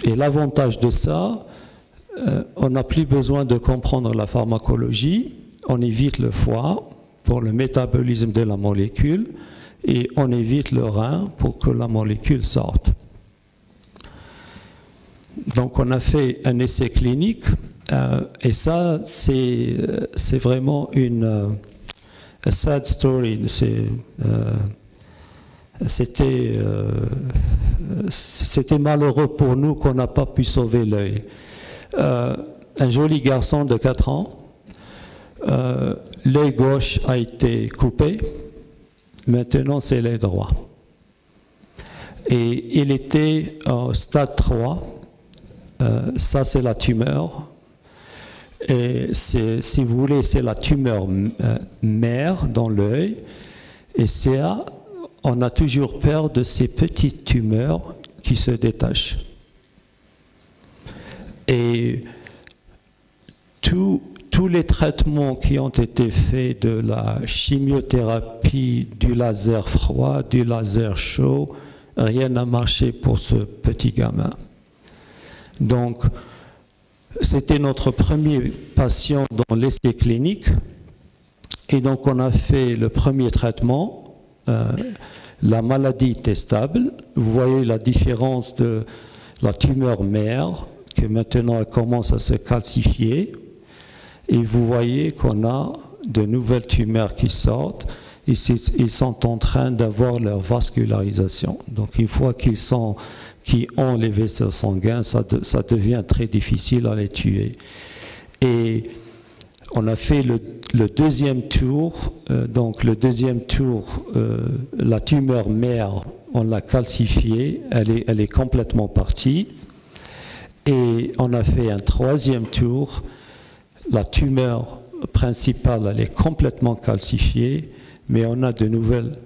Speaker 1: Et l'avantage de ça, on n'a plus besoin de comprendre la pharmacologie, on évite le foie pour le métabolisme de la molécule et on évite le rein pour que la molécule sorte. Donc on a fait un essai clinique et ça c'est vraiment une sad story. C'était malheureux pour nous qu'on n'a pas pu sauver l'œil. Un joli garçon de 4 ans, l'œil gauche a été coupé, maintenant c'est l'œil droit. Et il était au stade 3, ça c'est la tumeur, et si vous voulez c'est la tumeur mère dans l'œil, et on a toujours peur de ces petites tumeurs qui se détachent. Et tous les traitements qui ont été faits, de la chimiothérapie, du laser froid, du laser chaud, rien n'a marché pour ce petit gamin. Donc, c'était notre premier patient dans l'essai clinique. Et donc, on a fait le premier traitement. La maladie était stable. Vous voyez la différence de la tumeur mère, que maintenant elle commence à se calcifier. Et vous voyez qu'on a de nouvelles tumeurs qui sortent. Et ils sont en train d'avoir leur vascularisation. Donc une fois qu'ils ont les vaisseaux sanguins, ça devient très difficile à les tuer. Et on a fait le deuxième tour. Donc le deuxième tour, la tumeur mère, on l'a calcifiée, elle est complètement partie. Et on a fait un troisième tour. La tumeur principale, elle est complètement calcifiée, mais on a de nouvelles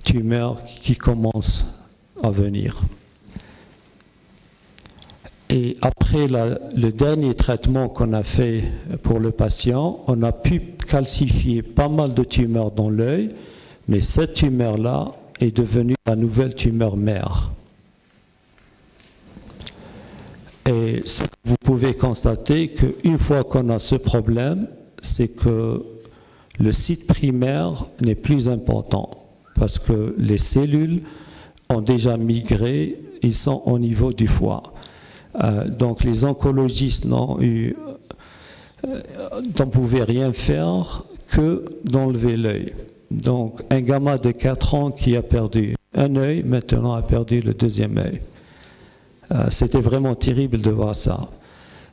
Speaker 1: tumeurs qui commencent à venir. Et après le dernier traitement qu'on a fait pour le patient, on a pu calcifier pas mal de tumeurs dans l'œil, mais cette tumeur-là est devenue la nouvelle tumeur mère. Et ce que vous pouvez constater, qu'une fois qu'on a ce problème, c'est que le site primaire n'est plus important, parce que les cellules ont déjà migré, ils sont au niveau du foie. Donc les oncologistes n'en pouvaient rien faire que d'enlever l'œil. Donc un gamin de 4 ans qui a perdu un œil, maintenant a perdu le deuxième œil. C'était vraiment terrible de voir ça.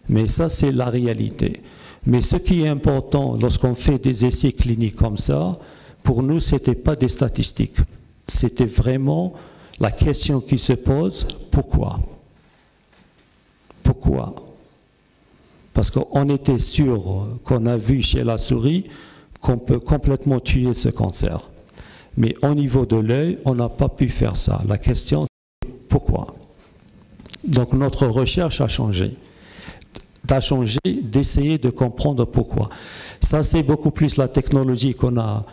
Speaker 1: Mais ça, c'est la réalité. Mais ce qui est important lorsqu'on fait des essais cliniques comme ça, pour nous, ce n'était pas des statistiques. C'était vraiment la question qui se pose, pourquoi ? Pourquoi? Parce qu'on était sûr qu'on a vu chez la souris qu'on peut complètement tuer ce cancer. Mais au niveau de l'œil, on n'a pas pu faire ça. La question, c'est pourquoi? Donc notre recherche a changé. D'essayer de comprendre pourquoi. Ça, c'est beaucoup plus la technologie qu'on a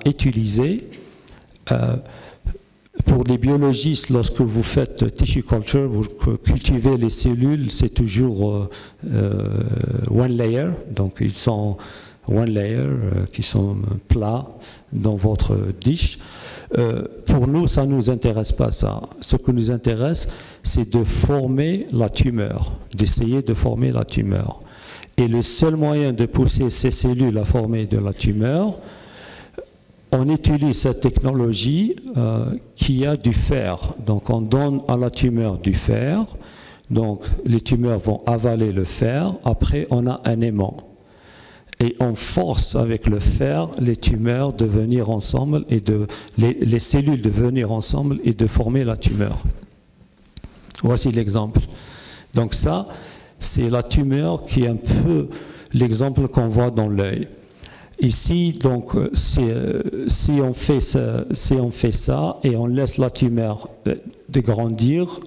Speaker 1: utilisée. Pour les biologistes, lorsque vous faites tissue culture, vous cultivez les cellules, c'est toujours one layer, donc ils sont one layer, qui sont plats dans votre dish. Pour nous, ça ne nous intéresse pas ça. Ce qui nous intéresse, c'est de former la tumeur, d'essayer de former la tumeur. Et le seul moyen de pousser ces cellules à former de la tumeur, on utilise cette technologie qui a du fer. Donc on donne à la tumeur du fer, donc les tumeurs vont avaler le fer, après on a un aimant. Et on force avec le fer les tumeurs de venir ensemble, et les cellules de venir ensemble et de former la tumeur. Voici l'exemple. Donc ça, c'est la tumeur qui est un peu l'exemple qu'on voit dans l'œil. Ici, donc, si on fait ça et on laisse la tumeur de grandir,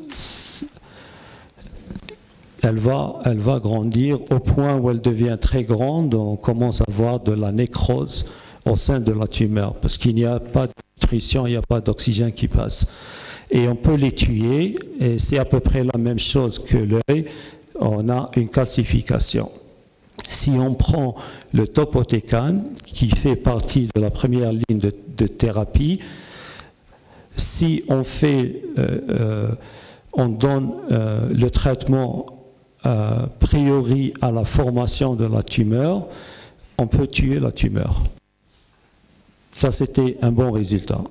Speaker 1: elle va grandir au point où elle devient très grande. On commence à voir de la nécrose au sein de la tumeur, parce qu'il n'y a pas de nutrition, il n'y a pas d'oxygène qui passe. Et on peut les tuer, et c'est à peu près la même chose que l'œil, on a une calcification. Si on prend le topotecan, qui fait partie de la première ligne de thérapie, si on donne le traitement priori à la formation de la tumeur, on peut tuer la tumeur. Ça, c'était un bon résultat.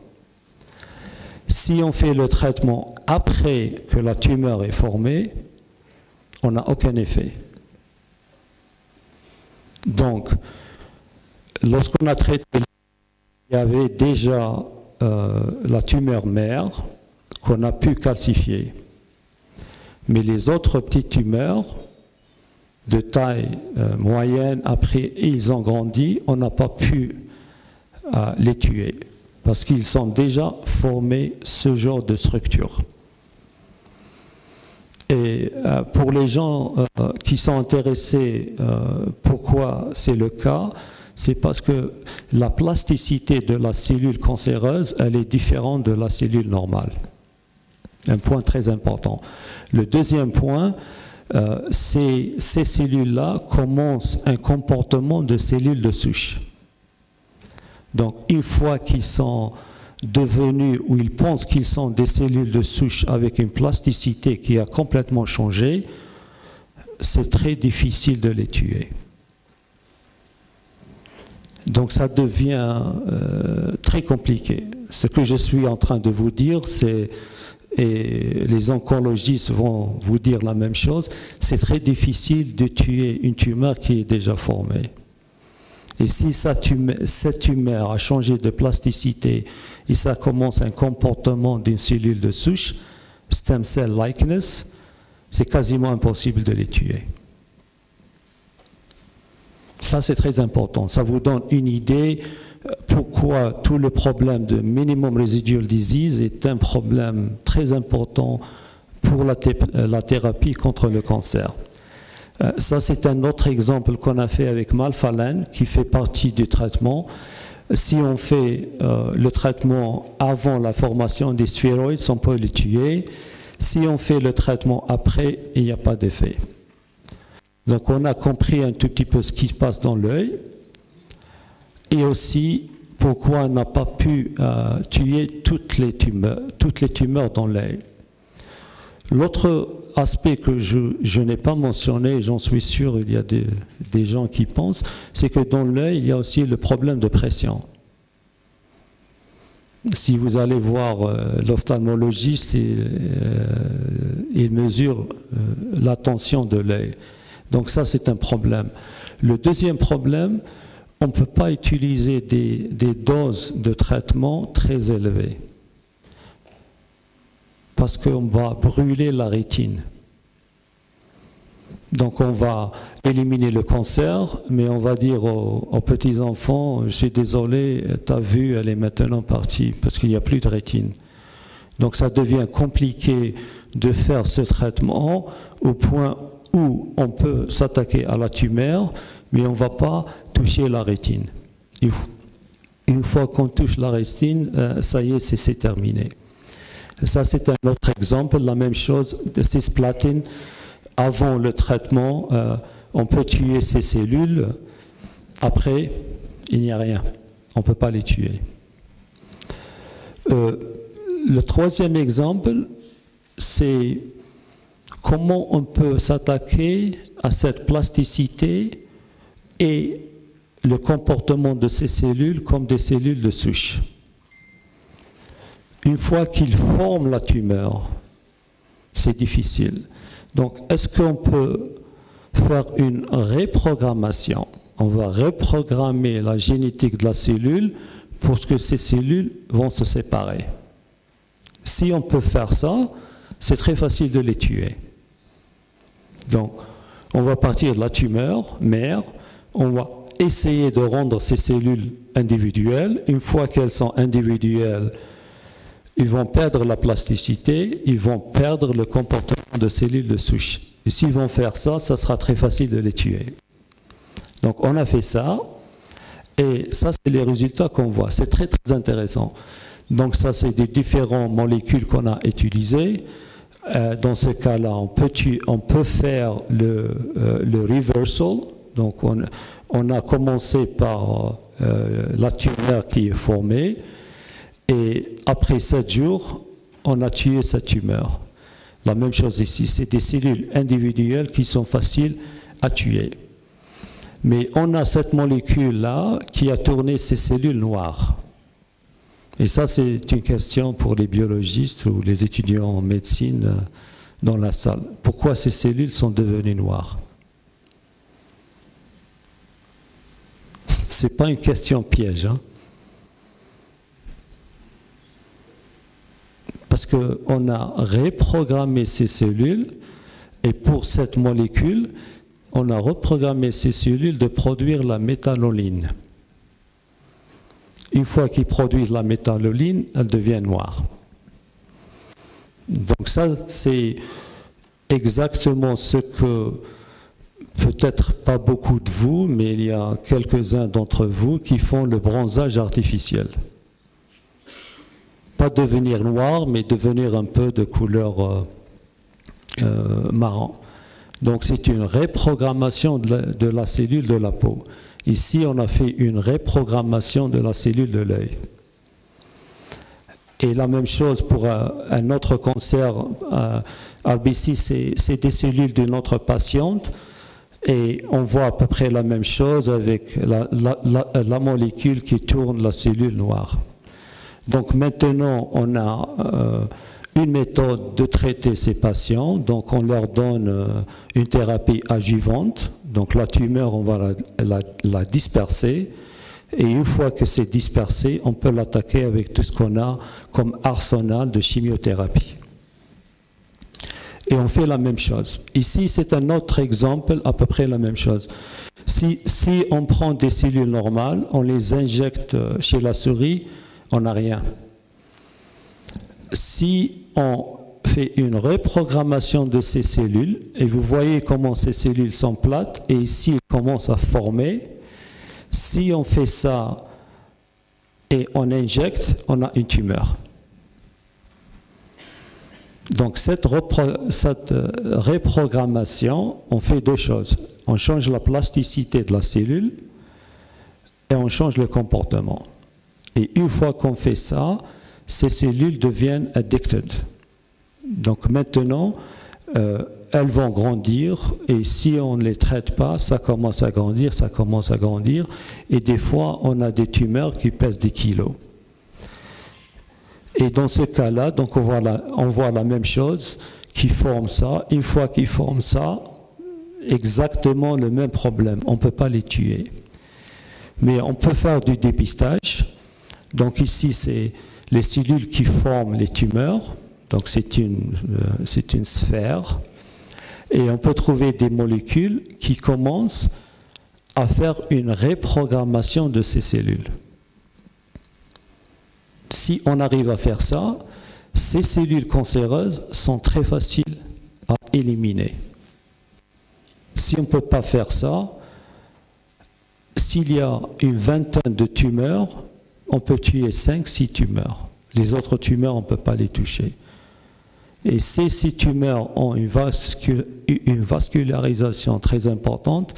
Speaker 1: Si on fait le traitement après que la tumeur est formée, on n'a aucun effet. Donc, lorsqu'on a traité, il y avait déjà la tumeur mère qu'on a pu calcifier. Mais les autres petites tumeurs de taille moyenne, après ils ont grandi, on n'a pas pu les tuer parce qu'ils ont déjà formé ce genre de structure. Et pour les gens qui sont intéressés, pourquoi c'est le cas, c'est parce que la plasticité de la cellule cancéreuse, elle est différente de la cellule normale. Un point très important. Le deuxième point, ces cellules-là commencent un comportement de cellules de souche. Donc, une fois qu'ils sont devenus, ou ils pensent qu'ils sont des cellules de souche avec une plasticité qui a complètement changé, c'est très difficile de les tuer. Donc ça devient très compliqué. Ce que je suis en train de vous dire, et les oncologistes vont vous dire la même chose, c'est très difficile de tuer une tumeur qui est déjà formée. Et si cette tumeur a changé de plasticité et ça commence un comportement d'une cellule de souche, stem cell likeness, c'est quasiment impossible de les tuer. Ça, c'est très important. Ça vous donne une idée pourquoi tout le problème de minimum residual disease est un problème très important pour la thérapie contre le cancer. Ça, c'est un autre exemple qu'on a fait avec Malphalène, qui fait partie du traitement. Si on fait le traitement avant la formation des stéroïdes, on peut le tuer. Si on fait le traitement après, il n'y a pas d'effet. Donc on a compris un tout petit peu ce qui se passe dans l'œil et aussi pourquoi on n'a pas pu tuer toutes les tumeurs dans l'œil. L'autre aspect que je n'ai pas mentionné, j'en suis sûr, il y a des gens qui pensent, c'est que dans l'œil, il y a aussi le problème de pression. Si vous allez voir l'ophtalmologiste, il mesure la tension de l'œil. Donc ça, c'est un problème. Le deuxième problème, on ne peut pas utiliser des doses de traitement très élevées parce qu'on va brûler la rétine. Donc on va éliminer le cancer, mais on va dire aux petits-enfants, je suis désolé, ta vue, elle est maintenant partie parce qu'il n'y a plus de rétine. Donc ça devient compliqué de faire ce traitement au point où on peut s'attaquer à la tumeur, mais on ne va pas toucher la rétine. Une fois qu'on touche la rétine, ça y est, c'est terminé. Ça, c'est un autre exemple. La même chose, de cisplatine, avant le traitement, on peut tuer ces cellules. Après, il n'y a rien. On ne peut pas les tuer. Le troisième exemple, c'est comment on peut s'attaquer à cette plasticité et le comportement de ces cellules comme des cellules de souche. Une fois qu'ils forment la tumeur, c'est difficile. Donc, est-ce qu'on peut faire une reprogrammation? On va reprogrammer la génétique de la cellule pour que ces cellules vont se séparer. Si on peut faire ça, c'est très facile de les tuer. Donc, on va partir de la tumeur mère, on va essayer de rendre ces cellules individuelles. Une fois qu'elles sont individuelles, ils vont perdre la plasticité, ils vont perdre le comportement de cellules de souche. Et s'ils vont faire ça, ça sera très facile de les tuer. Donc on a fait ça, et ça c'est les résultats qu'on voit. C'est très très intéressant. Donc ça c'est des différentes molécules qu'on a utilisées. Dans ce cas-là, on peut faire le reversal. Donc on a commencé par la tumeur qui est formée. Et après 7 jours, on a tué cette tumeur. La même chose ici, c'est des cellules individuelles qui sont faciles à tuer. Mais on a cette molécule-là qui a tourné ces cellules noires. Et ça, c'est une question pour les biologistes ou les étudiants en médecine dans la salle. Pourquoi ces cellules sont devenues noires? Ce n'est pas une question piège, hein? Parce qu'on a reprogrammé ces cellules, et pour cette molécule, on a reprogrammé ces cellules de produire la métalloline. Une fois qu'ils produisent la métalloline, elle devient noire. Donc ça, c'est exactement ce que, peut-être pas beaucoup de vous, mais il y a quelques-uns d'entre vous qui font le bronzage artificiel. Pas devenir noir, mais devenir un peu de couleur marron. Donc c'est une reprogrammation de la cellule de la peau. Ici, on a fait une reprogrammation de la cellule de l'œil. Et la même chose pour un autre cancer, RBC, c'est des cellules d'une autre patiente. Et on voit à peu près la même chose avec la molécule qui tourne la cellule noire. Donc maintenant, on a une méthode de traiter ces patients. Donc on leur donne une thérapie adjuvante. Donc la tumeur, on va la disperser. Et une fois que c'est dispersé, on peut l'attaquer avec tout ce qu'on a comme arsenal de chimiothérapie. Et on fait la même chose. Ici, c'est un autre exemple, à peu près la même chose. Si on prend des cellules normales, on les injecte chez la souris, on n'a rien. Si on fait une reprogrammation de ces cellules, et vous voyez comment ces cellules sont plates, et ici, elles commencent à former. Si on fait ça et on injecte, on a une tumeur. Donc cette reprogrammation, on fait deux choses. On change la plasticité de la cellule et on change le comportement. Et une fois qu'on fait ça, ces cellules deviennent addicted. Donc maintenant, elles vont grandir et si on ne les traite pas, ça commence à grandir, ça commence à grandir. Et des fois, on a des tumeurs qui pèsent des kilos. Et dans ce cas-là, donc on voit la même chose, qui forme ça. Une fois qu'ils forment ça, exactement le même problème. On ne peut pas les tuer. Mais on peut faire du dépistage. Donc ici, c'est les cellules qui forment les tumeurs. Donc c'est une sphère. Et on peut trouver des molécules qui commencent à faire une reprogrammation de ces cellules. Si on arrive à faire ça, ces cellules cancéreuses sont très faciles à éliminer. Si on ne peut pas faire ça, s'il y a une vingtaine de tumeurs, on peut tuer 5-6 tumeurs. Les autres tumeurs, on ne peut pas les toucher. Et ces 6 tumeurs ont une vascularisation très importante,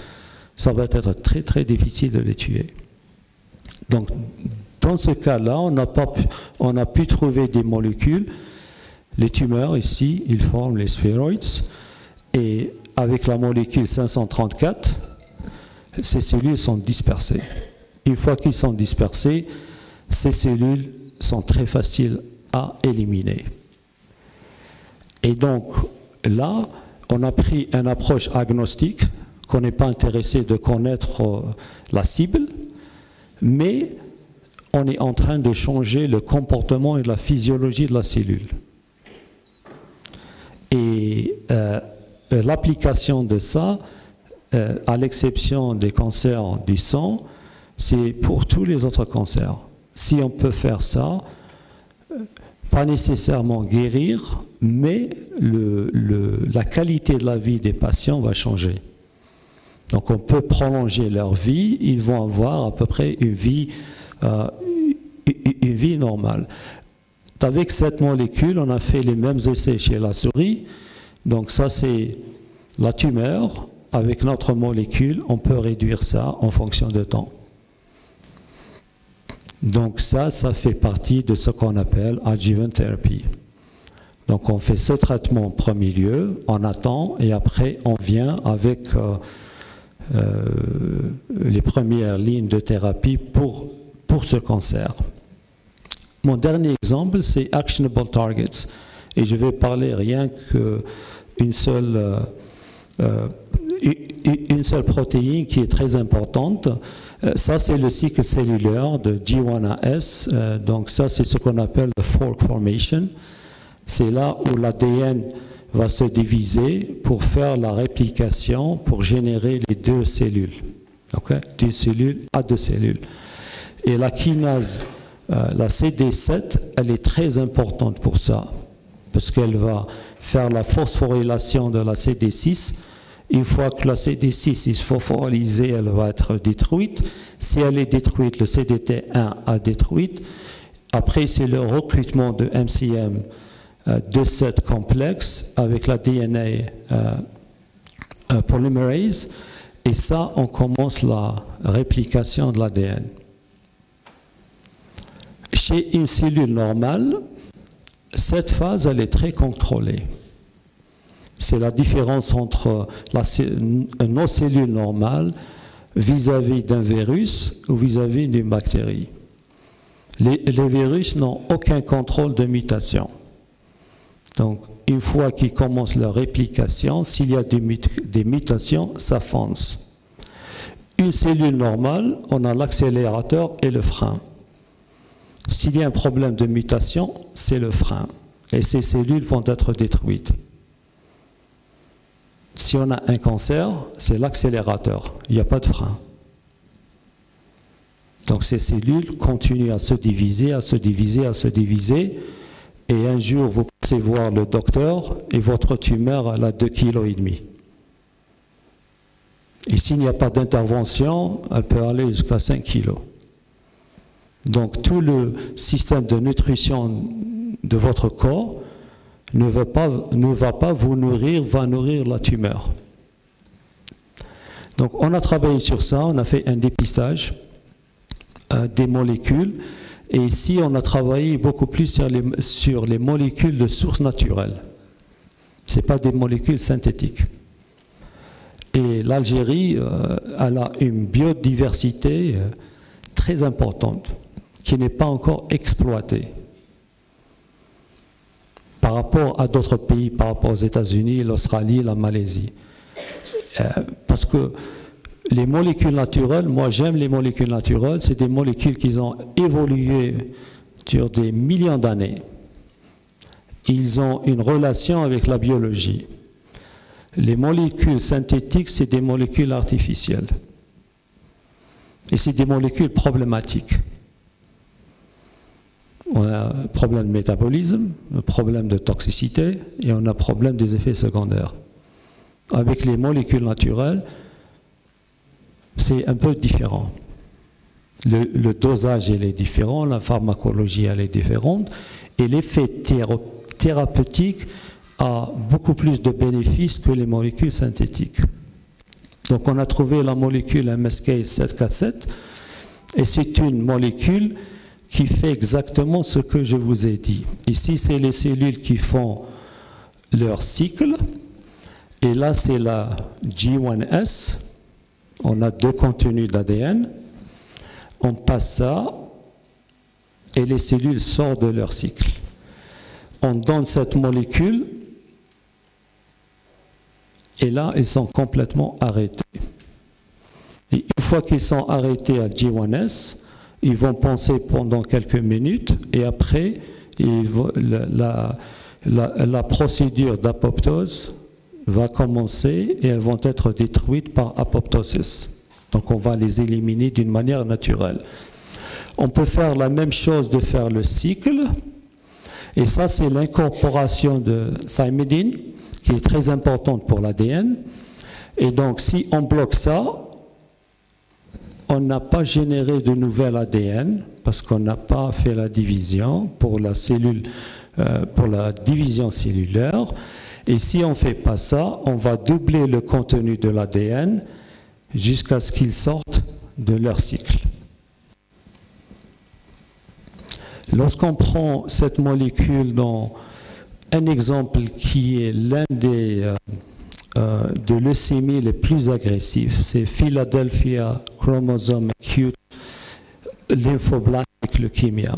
Speaker 1: ça va être très très difficile de les tuer. Donc, dans ce cas-là, on a pu trouver des molécules. Les tumeurs, ici, ils forment les sphéroïdes. Et avec la molécule 534, ces cellules sont dispersées. Une fois qu'ils sont dispersés, ces cellules sont très faciles à éliminer. Et donc, là, on a pris une approche agnostique, qu'on n'est pas intéressé de connaître la cible, mais on est en train de changer le comportement et la physiologie de la cellule. Et l'application de ça, à l'exception des cancers du sang, c'est pour tous les autres cancers. Si on peut faire ça, pas nécessairement guérir, mais la qualité de la vie des patients va changer. Donc on peut prolonger leur vie, ils vont avoir à peu près une vie normale. Avec cette molécule, on a fait les mêmes essais chez la souris. Donc ça, c'est la tumeur. Avec notre molécule, on peut réduire ça en fonction de temps. Donc ça fait partie de ce qu'on appelle adjuvant therapy. Donc on fait ce traitement en premier lieu, on attend et après on vient avec les premières lignes de thérapie pour ce cancer. Mon dernier exemple, c'est actionable targets. Et je vais parler rien qu'une seule protéine qui est très importante. Ça, c'est le cycle cellulaire de G1AS. Donc ça, c'est ce qu'on appelle le fork formation. C'est là où l'ADN va se diviser pour faire la réplication, pour générer les deux cellules. Okay? D'une cellule à deux cellules. Et la kinase, la CD7, elle est très importante pour ça, parce qu'elle va faire la phosphorylation de la CD6. Une fois que la CD6 est phosphorylée, elle va être détruite. Si elle est détruite, le CDT1 a détruite. Après, c'est le recrutement de MCM de cette complexe avec la DNA polymerase. Et ça, on commence la réplication de l'ADN. Chez une cellule normale, cette phase, elle est très contrôlée. C'est la différence entre nos cellules normales vis-à-vis d'un virus ou vis-à-vis d'une bactérie. Les virus n'ont aucun contrôle de mutation. Donc, une fois qu'ils commencent leur réplication, s'il y a des mutations, ça fonce. Une cellule normale, on a l'accélérateur et le frein. S'il y a un problème de mutation, c'est le frein. Et ces cellules vont être détruites. Si on a un cancer, c'est l'accélérateur, il n'y a pas de frein. Donc ces cellules continuent à se diviser, à se diviser, à se diviser, et un jour vous passez voir le docteur et votre tumeur elle a 2,5 kg. Et s'il n'y a pas d'intervention, elle peut aller jusqu'à 5 kg. Donc tout le système de nutrition de votre corps ne va pas vous nourrir, va nourrir la tumeur. Donc on a travaillé sur ça, on a fait un dépistage des molécules, et ici on a travaillé beaucoup plus sur les molécules de source naturelle. Ce n'est pas des molécules synthétiques. Et l'Algérie, elle a une biodiversité très importante qui n'est pas encore exploitée par rapport à d'autres pays, par rapport aux États-Unis, l'Australie, la Malaisie. Parce que les molécules naturelles, moi j'aime les molécules naturelles, c'est des molécules qui ont évolué sur des millions d'années. Ils ont une relation avec la biologie. Les molécules synthétiques, c'est des molécules artificielles. Et c'est des molécules problématiques. On a un problème de métabolisme, un problème de toxicité, et on a un problème des effets secondaires. Avec les molécules naturelles, c'est un peu différent. Le dosage il est différent, la pharmacologie elle est différente, et l'effet thérapeutique a beaucoup plus de bénéfices que les molécules synthétiques. Donc on a trouvé la molécule MSK747, et c'est une molécule qui fait exactement ce que je vous ai dit. Ici, c'est les cellules qui font leur cycle, et là, c'est la G1S. On a 2 contenus d'ADN. On passe ça, et les cellules sortent de leur cycle. On donne cette molécule, et là, ils sont complètement arrêtés. Et une fois qu'ils sont arrêtés à G1S, ils vont penser pendant quelques minutes, et après, la procédure d'apoptose va commencer, et elles vont être détruites par apoptosis. Donc on va les éliminer d'une manière naturelle. On peut faire la même chose de faire le cycle, et ça c'est l'incorporation de thymidine, qui est très importante pour l'ADN. Et donc si on bloque ça, on n'a pas généré de nouvel ADN parce qu'on n'a pas fait la division pour la division cellulaire. Et si on ne fait pas ça, on va doubler le contenu de l'ADN jusqu'à ce qu'ils sortent de leur cycle. Lorsqu'on prend cette molécule dans un exemple qui est l'un des de leucémie les plus agressifs, c'est Philadelphia Chromosome Acute Lymphoblastic Leukemia.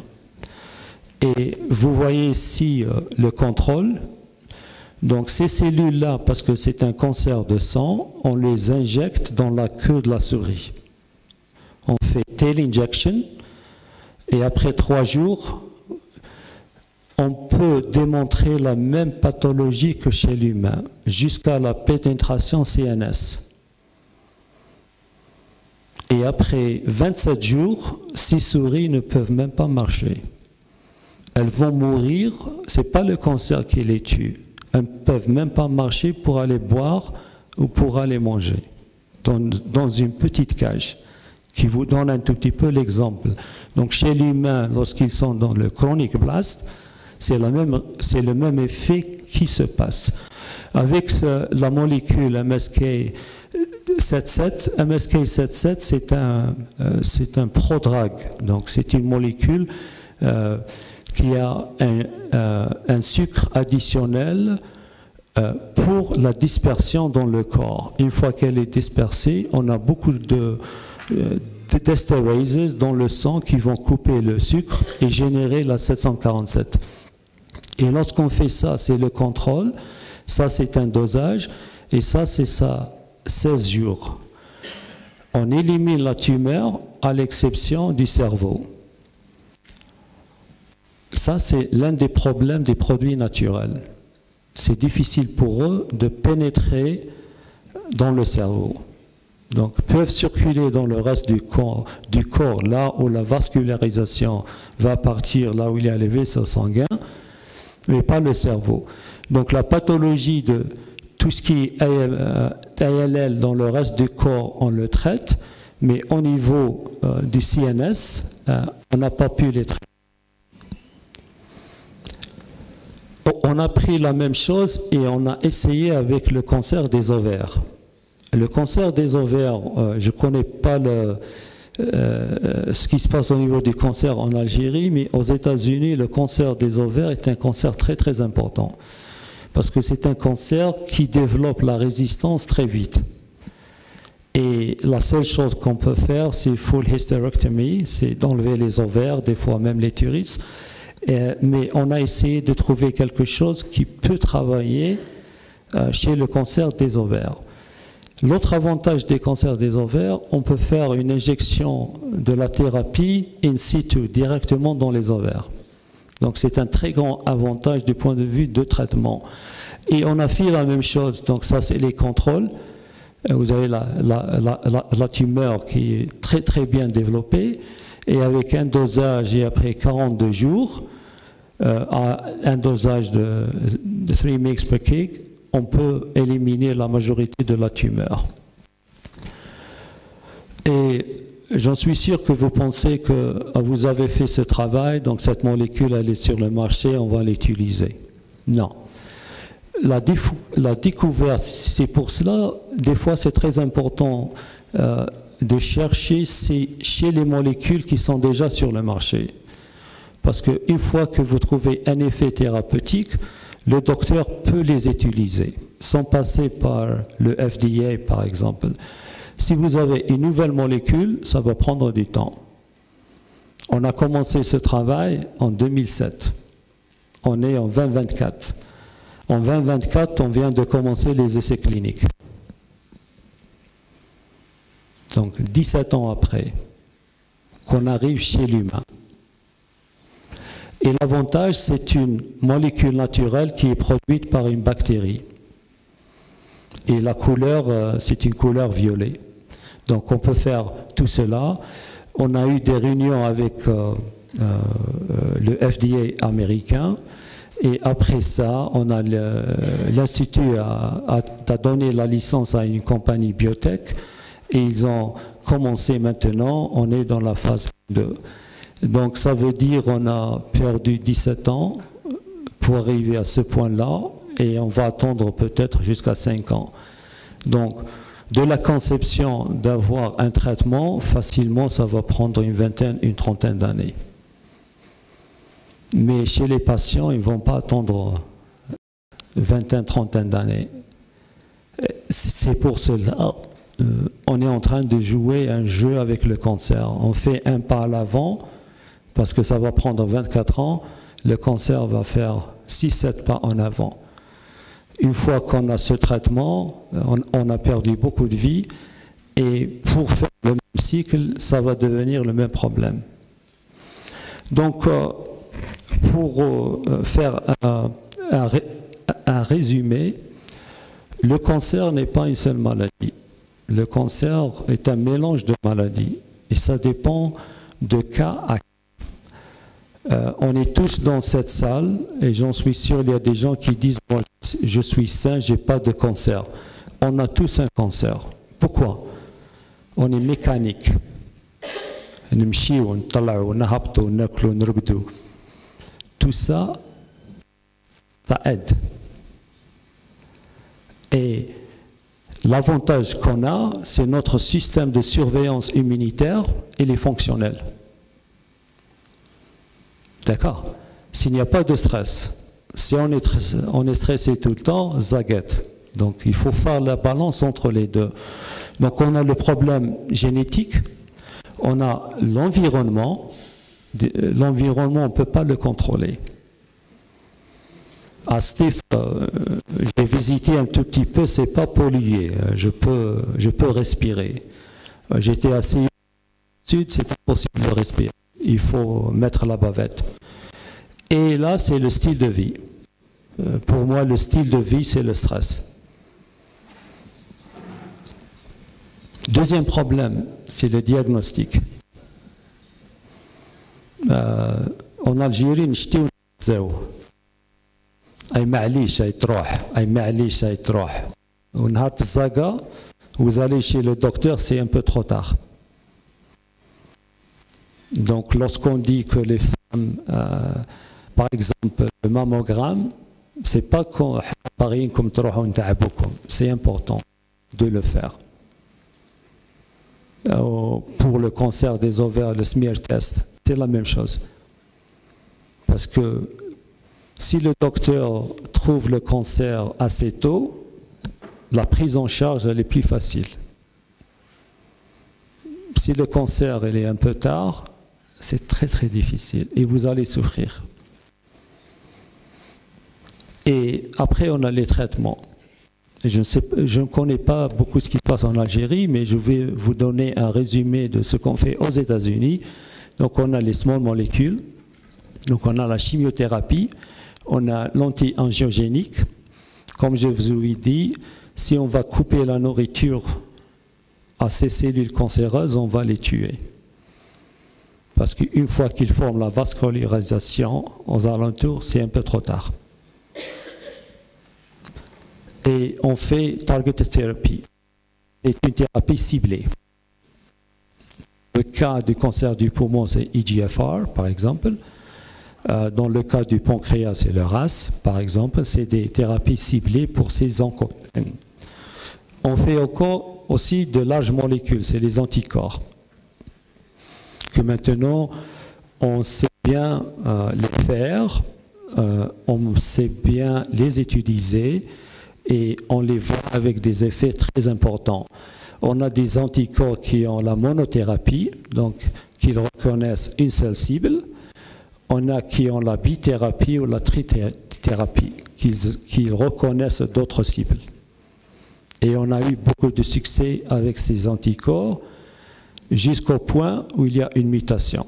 Speaker 1: Et vous voyez ici le contrôle. Donc ces cellules-là, parce que c'est un cancer de sang, on les injecte dans la queue de la souris. On fait tail injection, et après 3 jours, on peut démontrer la même pathologie que chez l'humain, jusqu'à la pénétration CNS. Et après 27 jours, 6 souris ne peuvent même pas marcher. Elles vont mourir, ce n'est pas le cancer qui les tue. Elles ne peuvent même pas marcher pour aller boire ou pour aller manger, dans une petite cage, qui vous donne un tout petit peu l'exemple. Donc chez l'humain, lorsqu'ils sont dans le chronic blast, c'est le même effet qui se passe. Avec la molécule MSK77, c'est un prodrug, donc c'est une molécule qui a un sucre additionnel pour la dispersion dans le corps. Une fois qu'elle est dispersée, on a beaucoup d'esterases dans le sang qui vont couper le sucre et générer la 747. Et lorsqu'on fait ça, c'est le contrôle, ça c'est un dosage, et ça c'est ça, 16 jours. On élimine la tumeur à l'exception du cerveau. Ça c'est l'un des problèmes des produits naturels. C'est difficile pour eux de pénétrer dans le cerveau. Donc, peuvent circuler dans le reste du corps, là où la vascularisation va partir, là où il y a les vaisseaux sanguins, mais pas le cerveau. Donc, la pathologie de tout ce qui est ALL dans le reste du corps, on le traite, mais au niveau du CNS, on n'a pas pu les traiter. On a pris la même chose et on a essayé avec le cancer des ovaires. Le cancer des ovaires, je ne connais pas ce qui se passe au niveau du cancer en Algérie, mais aux États-Unis, le cancer des ovaires est un cancer très très important. Parce que c'est un cancer qui développe la résistance très vite. Et la seule chose qu'on peut faire, c'est full hysterectomy, c'est d'enlever les ovaires, des fois même l'utérus. Mais on a essayé de trouver quelque chose qui peut travailler chez le cancer des ovaires. L'autre avantage des cancers des ovaires, on peut faire une injection de la thérapie in situ, directement dans les ovaires. Donc c'est un très grand avantage du point de vue de traitement. Et on a fait la même chose, donc ça c'est les contrôles. Vous avez la tumeur qui est très très bien développée, et avec un dosage, et après 42 jours, un dosage de 3 mg/kg, on peut éliminer la majorité de la tumeur. Et j'en suis sûr que vous pensez que vous avez fait ce travail, donc cette molécule elle est sur le marché, on va l'utiliser. Non. La découverte, c'est pour cela, des fois c'est très important de chercher chez les molécules qui sont déjà sur le marché. Parce qu'une fois que vous trouvez un effet thérapeutique, le docteur peut les utiliser, sans passer par le FDA par exemple. Si vous avez une nouvelle molécule, ça va prendre du temps. On a commencé ce travail en 2007. On est en 2024. En 2024, on vient de commencer les essais cliniques. Donc 17 ans après qu'on arrive chez l'humain. Et l'avantage, c'est une molécule naturelle qui est produite par une bactérie. Et la couleur, c'est une couleur violet. Donc on peut faire tout cela. On a eu des réunions avec le FDA américain. Et après ça, on a l'Institut a donné la licence à une compagnie biotech. Et ils ont commencé maintenant, on est dans la phase 2. Donc ça veut dire qu'on a perdu 17 ans pour arriver à ce point-là, et on va attendre peut-être jusqu'à 5 ans. Donc de la conception d'avoir un traitement, facilement ça va prendre une vingtaine, une trentaine d'années. Mais chez les patients, ils ne vont pas attendre une vingtaine, trentaine d'années. C'est pour cela on est en train de jouer un jeu avec le cancer. On fait un pas à l'avant, parce que ça va prendre 24 ans, le cancer va faire 6-7 pas en avant. Une fois qu'on a ce traitement, on a perdu beaucoup de vie, et pour faire le même cycle, ça va devenir le même problème. Donc, pour faire un résumé, le cancer n'est pas une seule maladie. Le cancer est un mélange de maladies, et ça dépend de cas à cas. On est tous dans cette salle, et j'en suis sûr, il y a des gens qui disent « Moi, je suis sain, je n'ai pas de cancer ». On a tous un cancer. Pourquoi? On est mécanique. Tout ça, ça aide. Et l'avantage qu'on a, c'est notre système de surveillance immunitaire, il est fonctionnel. D'accord? S'il n'y a pas de stress, si on est stressé tout le temps, zaguette. Donc il faut faire la balance entre les deux. Donc on a le problème génétique, on a l'environnement. L'environnement, on ne peut pas le contrôler. À Steve, j'ai visité un tout petit peu, c'est pas pollué, je peux respirer. J'étais assis au sud, c'est impossible de respirer. Il faut mettre la bavette. Et là, c'est le style de vie. Pour moi, le style de vie, c'est le stress. Deuxième problème, c'est le diagnostic. En Algérie, نشتيو نتزاو. أي معليش أي تروح، أي معليش أي تروح. ونهار الزاقة, vous allez chez le docteur, c'est un peu trop tard. Donc, lorsqu'on dit que les femmes, par exemple, le mammogramme, c'est pas qu'on parie comme c'est important de le faire. Pour le cancer des ovaires, le smear test, c'est la même chose. Parce que si le docteur trouve le cancer assez tôt, la prise en charge elle est plus facile. Si le cancer il est un peu tard, c'est très très difficile et vous allez souffrir. Et après on a les traitements. Je ne connais pas beaucoup ce qui se passe en Algérie, mais je vais vous donner un résumé de ce qu'on fait aux États-Unis. Donc on a les small molécules, donc on a la chimiothérapie, on a l'anti-angiogénique. Comme je vous ai dit, si on va couper la nourriture à ces cellules cancéreuses, on va les tuer. Parce qu'une fois qu'ils forment la vascularisation aux alentours, c'est un peu trop tard. Et on fait targeted therapy. C'est une thérapie ciblée. Le cas du cancer du poumon, c'est EGFR, par exemple. Dans le cas du pancréas, c'est le RAS, par exemple. C'est des thérapies ciblées pour ces oncoènes. On fait encore aussi de larges molécules, c'est les anticorps. Que maintenant, on sait bien les faire, on sait bien les utiliser et on les voit avec des effets très importants. On a des anticorps qui ont la monothérapie, donc qui reconnaissent une seule cible. On a qui ont la bithérapie ou la trithérapie, qui reconnaissent d'autres cibles. Et on a eu beaucoup de succès avec ces anticorps jusqu'au point où il y a une mutation.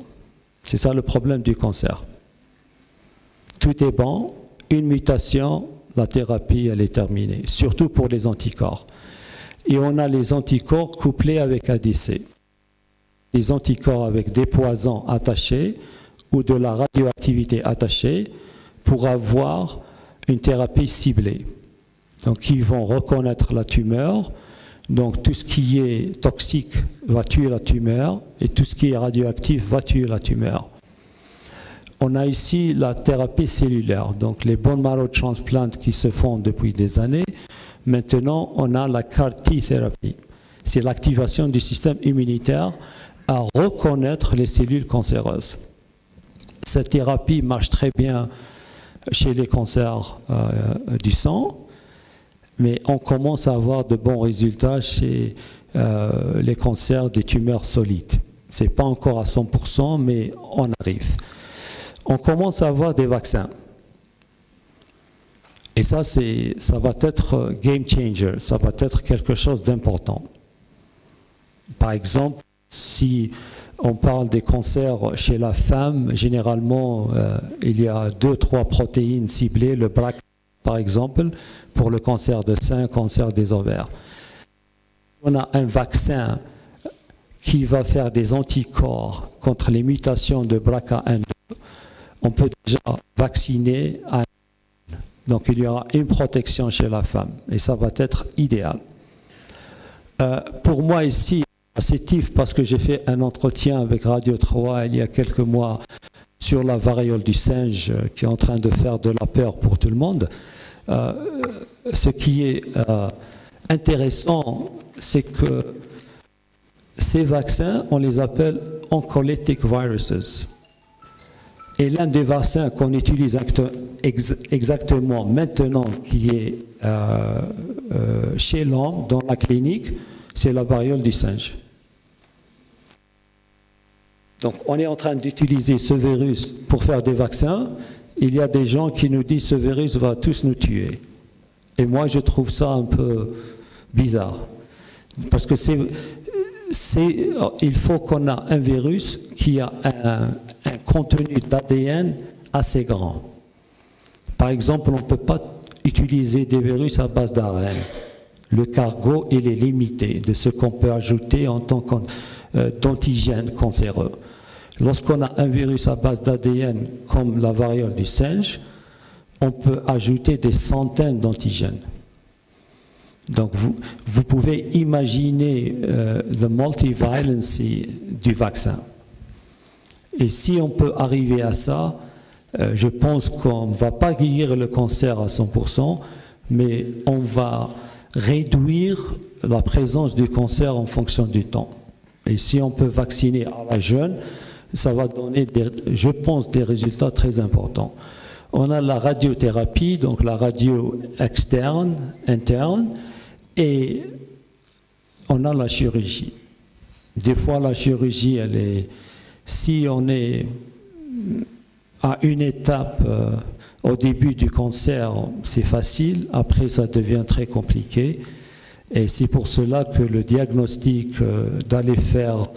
Speaker 1: C'est ça le problème du cancer. Tout est bon, une mutation, la thérapie elle est terminée, surtout pour les anticorps. Et on a les anticorps couplés avec ADC. Des anticorps avec des poisons attachés ou de la radioactivité attachée pour avoir une thérapie ciblée. Donc ils vont reconnaître la tumeur, donc tout ce qui est toxique va tuer la tumeur et tout ce qui est radioactif va tuer la tumeur. On a ici la thérapie cellulaire, donc les bone marrow transplants qui se font depuis des années. Maintenant, on a la CAR-T thérapie. C'est l'activation du système immunitaire à reconnaître les cellules cancéreuses. Cette thérapie marche très bien chez les cancers du sang, mais on commence à avoir de bons résultats chez les cancers des tumeurs solides. Ce n'est pas encore à 100%, mais on arrive. On commence à avoir des vaccins. Et ça va être game changer, ça va être quelque chose d'important. Par exemple, si on parle des cancers chez la femme, généralement, il y a 2-3 protéines ciblées, le BRCA par exemple, pour le cancer de sein, cancer des ovaires. On a un vaccin qui va faire des anticorps contre les mutations de BRCA1. On peut déjà vacciner à donc il y aura une protection chez la femme et ça va être idéal. Pour moi ici, c'est positif parce que j'ai fait un entretien avec Radio 3 il y a quelques mois sur la variole du singe qui est en train de faire de la peur pour tout le monde. Ce qui est intéressant, c'est que ces vaccins, on les appelle oncolytic viruses. Et l'un des vaccins qu'on utilise exactement maintenant, qui est chez l'homme, dans la clinique, c'est la variole du singe. Donc on est en train d'utiliser ce virus pour faire des vaccins. Il y a des gens qui nous disent que ce virus va tous nous tuer. Et moi je trouve ça un peu bizarre. Parce que il faut qu'on ait un virus qui a un contenu d'ADN assez grand. Par exemple, on ne peut pas utiliser des virus à base d'ARN. Le cargo, il est limité de ce qu'on peut ajouter en tant qu'antigène cancéreux. Lorsqu'on a un virus à base d'ADN comme la variole du singe, on peut ajouter des centaines d'antigènes. Donc vous pouvez imaginer le multivalency du vaccin. Et si on peut arriver à ça, je pense qu'on ne va pas guérir le cancer à 100%, mais on va réduire la présence du cancer en fonction du temps. Et si on peut vacciner à la jeune, ça va donner, je pense, des résultats très importants. On a la radiothérapie, donc la radio externe, interne, et on a la chirurgie. Des fois, la chirurgie, si on est à une étape au début du cancer, c'est facile, après ça devient très compliqué. Et c'est pour cela que le diagnostic d'aller faire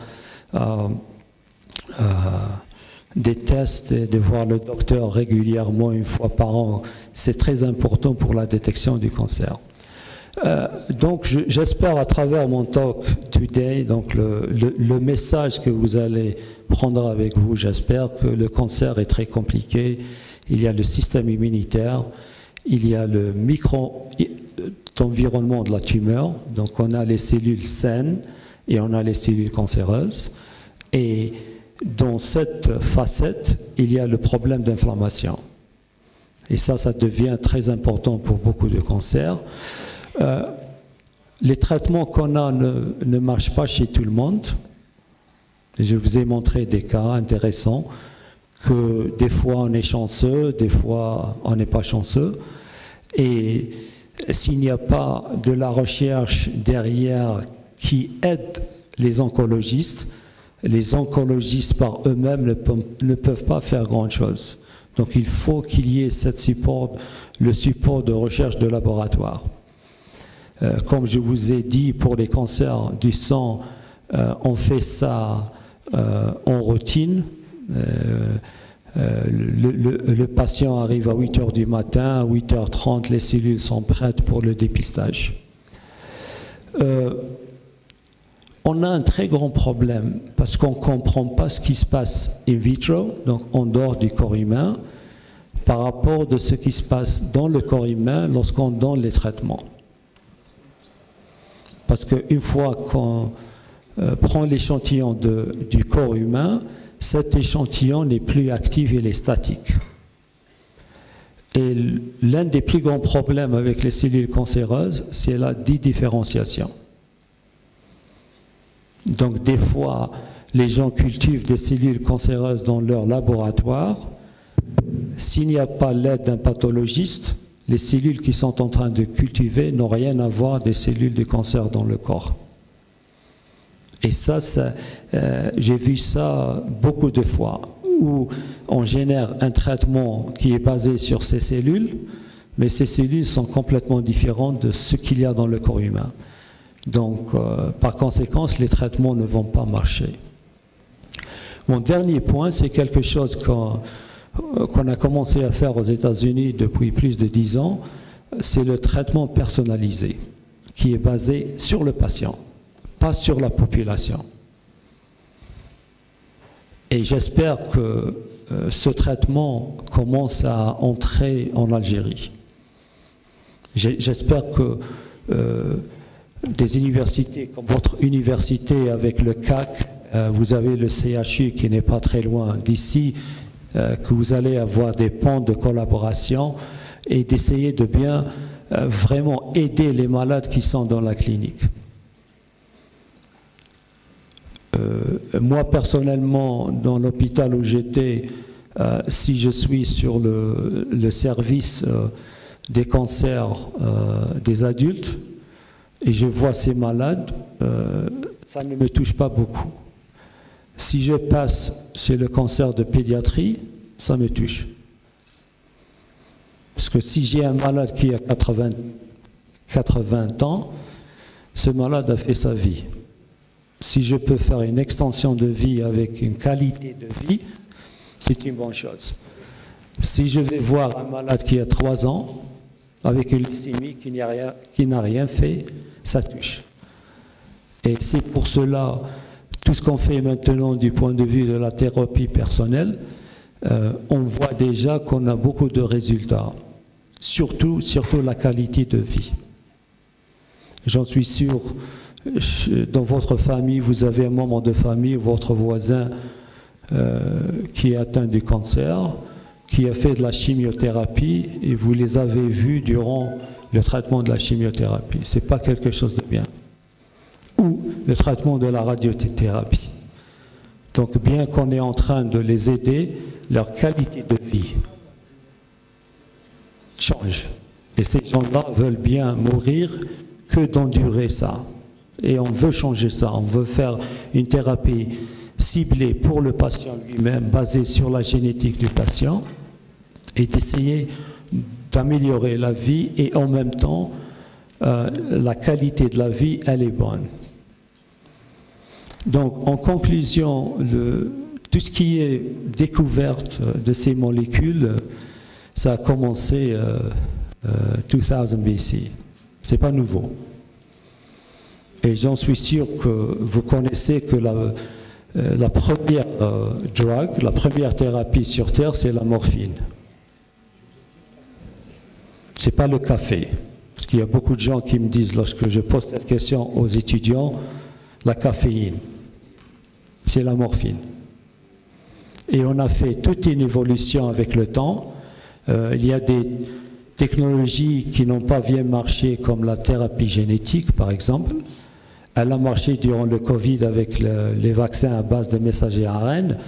Speaker 1: des tests et de voir le docteur régulièrement, une fois par an, c'est très important pour la détection du cancer. Donc j'espère à travers mon talk today, donc le message que vous allez prendre avec vous, j'espère que le cancer est très compliqué. Il y a le système immunitaire, il y a le micro-environnement de la tumeur, donc on a les cellules saines et on a les cellules cancéreuses. Et dans cette facette, il y a le problème d'inflammation. Et ça devient très important pour beaucoup de cancers. Les traitements qu'on a ne marchent pas chez tout le monde. Je vous ai montré des cas intéressants que des fois on est chanceux, des fois on n'est pas chanceux. Et s'il n'y a pas de la recherche derrière qui aide les oncologistes par eux-mêmes ne peuvent pas faire grand-chose. Donc il faut qu'il y ait le support de recherche de laboratoire. Comme je vous ai dit, pour les cancers du sang, on fait ça en routine. Le patient arrive à 8 h du matin, à 8 h 30, les cellules sont prêtes pour le dépistage. On a un très grand problème parce qu'on ne comprend pas ce qui se passe in vitro, donc en dehors du corps humain, par rapport de ce qui se passe dans le corps humain lorsqu'on donne les traitements. Parce qu'une fois qu'on prend l'échantillon du corps humain, cet échantillon n'est plus actif, il est statique. Et l'un des plus grands problèmes avec les cellules cancéreuses, c'est la différenciation. Donc des fois, les gens cultivent des cellules cancéreuses dans leur laboratoire. S'il n'y a pas l'aide d'un pathologiste, les cellules qui sont en train de cultiver n'ont rien à voir des cellules de cancer dans le corps. Et ça j'ai vu ça beaucoup de fois, où on génère un traitement qui est basé sur ces cellules, mais ces cellules sont complètement différentes de ce qu'il y a dans le corps humain. Donc, par conséquent, les traitements ne vont pas marcher. Mon dernier point, c'est quelque chose qu'on a commencé à faire aux États-Unis depuis plus de 10 ans, c'est le traitement personnalisé, qui est basé sur le patient, pas sur la population. Et j'espère que ce traitement commence à entrer en Algérie. J'espère que des universités comme votre université avec le CAC, vous avez le CHU qui n'est pas très loin d'ici, que vous allez avoir des ponts de collaboration et d'essayer de bien vraiment aider les malades qui sont dans la clinique. Moi personnellement, dans l'hôpital où j'étais, si je suis sur le service des cancers des adultes, et je vois ces malades, ça ne me touche pas beaucoup. Si je passe chez le cancer de pédiatrie, ça me touche. Parce que si j'ai un malade qui a 80 ans, ce malade a fait sa vie. Si je peux faire une extension de vie avec une qualité de vie, c'est une bonne chose. Si je vais voir un malade qui a 3 ans, avec une leucémie qui n'a rien fait, ça touche. Et c'est pour cela, tout ce qu'on fait maintenant du point de vue de la thérapie personnelle, on voit déjà qu'on a beaucoup de résultats, surtout la qualité de vie. J'en suis sûr, dans votre famille, vous avez un membre de famille, votre voisin qui est atteint du cancer, qui a fait de la chimiothérapie, et vous les avez vus durant le traitement de la chimiothérapie. Ce n'est pas quelque chose de bien. Ou le traitement de la radiothérapie. Donc bien qu'on est en train de les aider, leur qualité de vie change. Et ces gens-là veulent bien mourir que d'endurer ça. Et on veut changer ça, on veut faire une thérapie ciblée pour le patient lui-même, basée sur la génétique du patient, et d'essayer d'améliorer la vie, et en même temps, la qualité de la vie, elle est bonne. Donc, en conclusion, tout ce qui est découverte de ces molécules, ça a commencé 2000 BC. C'est pas nouveau. Et j'en suis sûr que vous connaissez que la première drogue, la première thérapie sur Terre, c'est la morphine. C'est pas le café. Parce qu'il y a beaucoup de gens qui me disent, lorsque je pose cette question aux étudiants, la caféine, c'est la morphine. Et on a fait toute une évolution avec le temps. Il y a des technologies qui n'ont pas bien marché, comme la thérapie génétique, par exemple. Elle a marché durant le Covid avec les vaccins à base de messager ARN,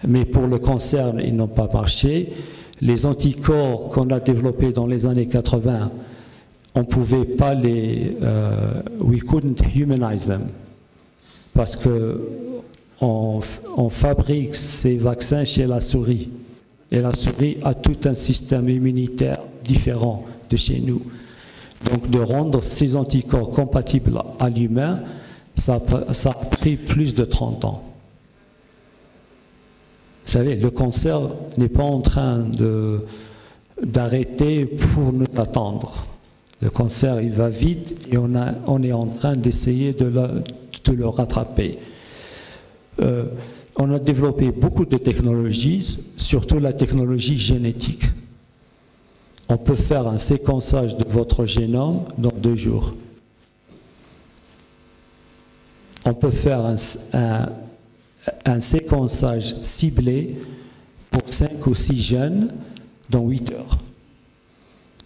Speaker 1: mais pour le cancer, ils n'ont pas marché. Les anticorps qu'on a développés dans les années 80, on ne pouvait pas we couldn't humanize them, parce qu'on fabrique ces vaccins chez la souris. Et la souris a tout un système immunitaire différent de chez nous. Donc de rendre ces anticorps compatibles à l'humain, ça a pris plus de 30 ans. Vous savez, le cancer n'est pas en train d'arrêter pour nous attendre. Le cancer, il va vite et on est en train d'essayer de le rattraper. On a développé beaucoup de technologies, surtout la technologie génétique. On peut faire un séquençage de votre génome dans 2 jours. On peut faire un séquençage ciblé pour 5 ou 6 gènes dans 8 heures.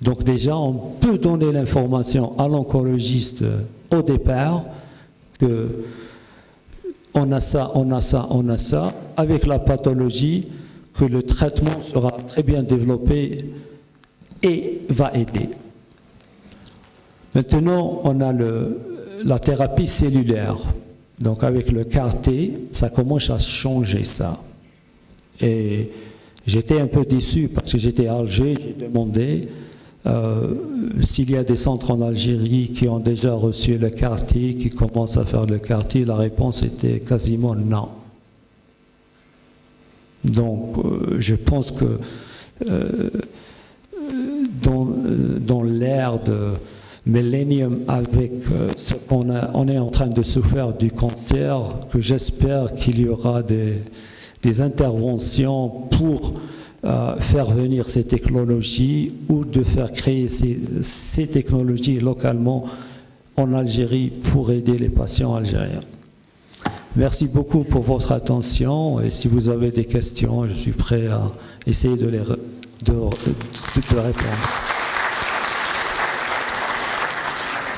Speaker 1: Donc déjà, on peut donner l'information à l'oncologiste au départ que on a ça, avec la pathologie, que le traitement sera très bien développé et va aider. Maintenant, on a la thérapie cellulaire. Donc avec le CAR-T, ça commence à changer ça. Et j'étais un peu déçu parce que j'étais à Alger, j'ai demandé s'il y a des centres en Algérie qui ont déjà reçu le CAR-T, qui commencent à faire le CAR-T, la réponse était quasiment non. Donc je pense que dans l'ère de Millennium, avec ce on est en train de souffrir du cancer, que j'espère qu'il y aura des interventions pour faire venir ces technologies ou de faire créer ces technologies localement en Algérie pour aider les patients algériens. Merci beaucoup pour votre attention et si vous avez des questions, je suis prêt à essayer de répondre.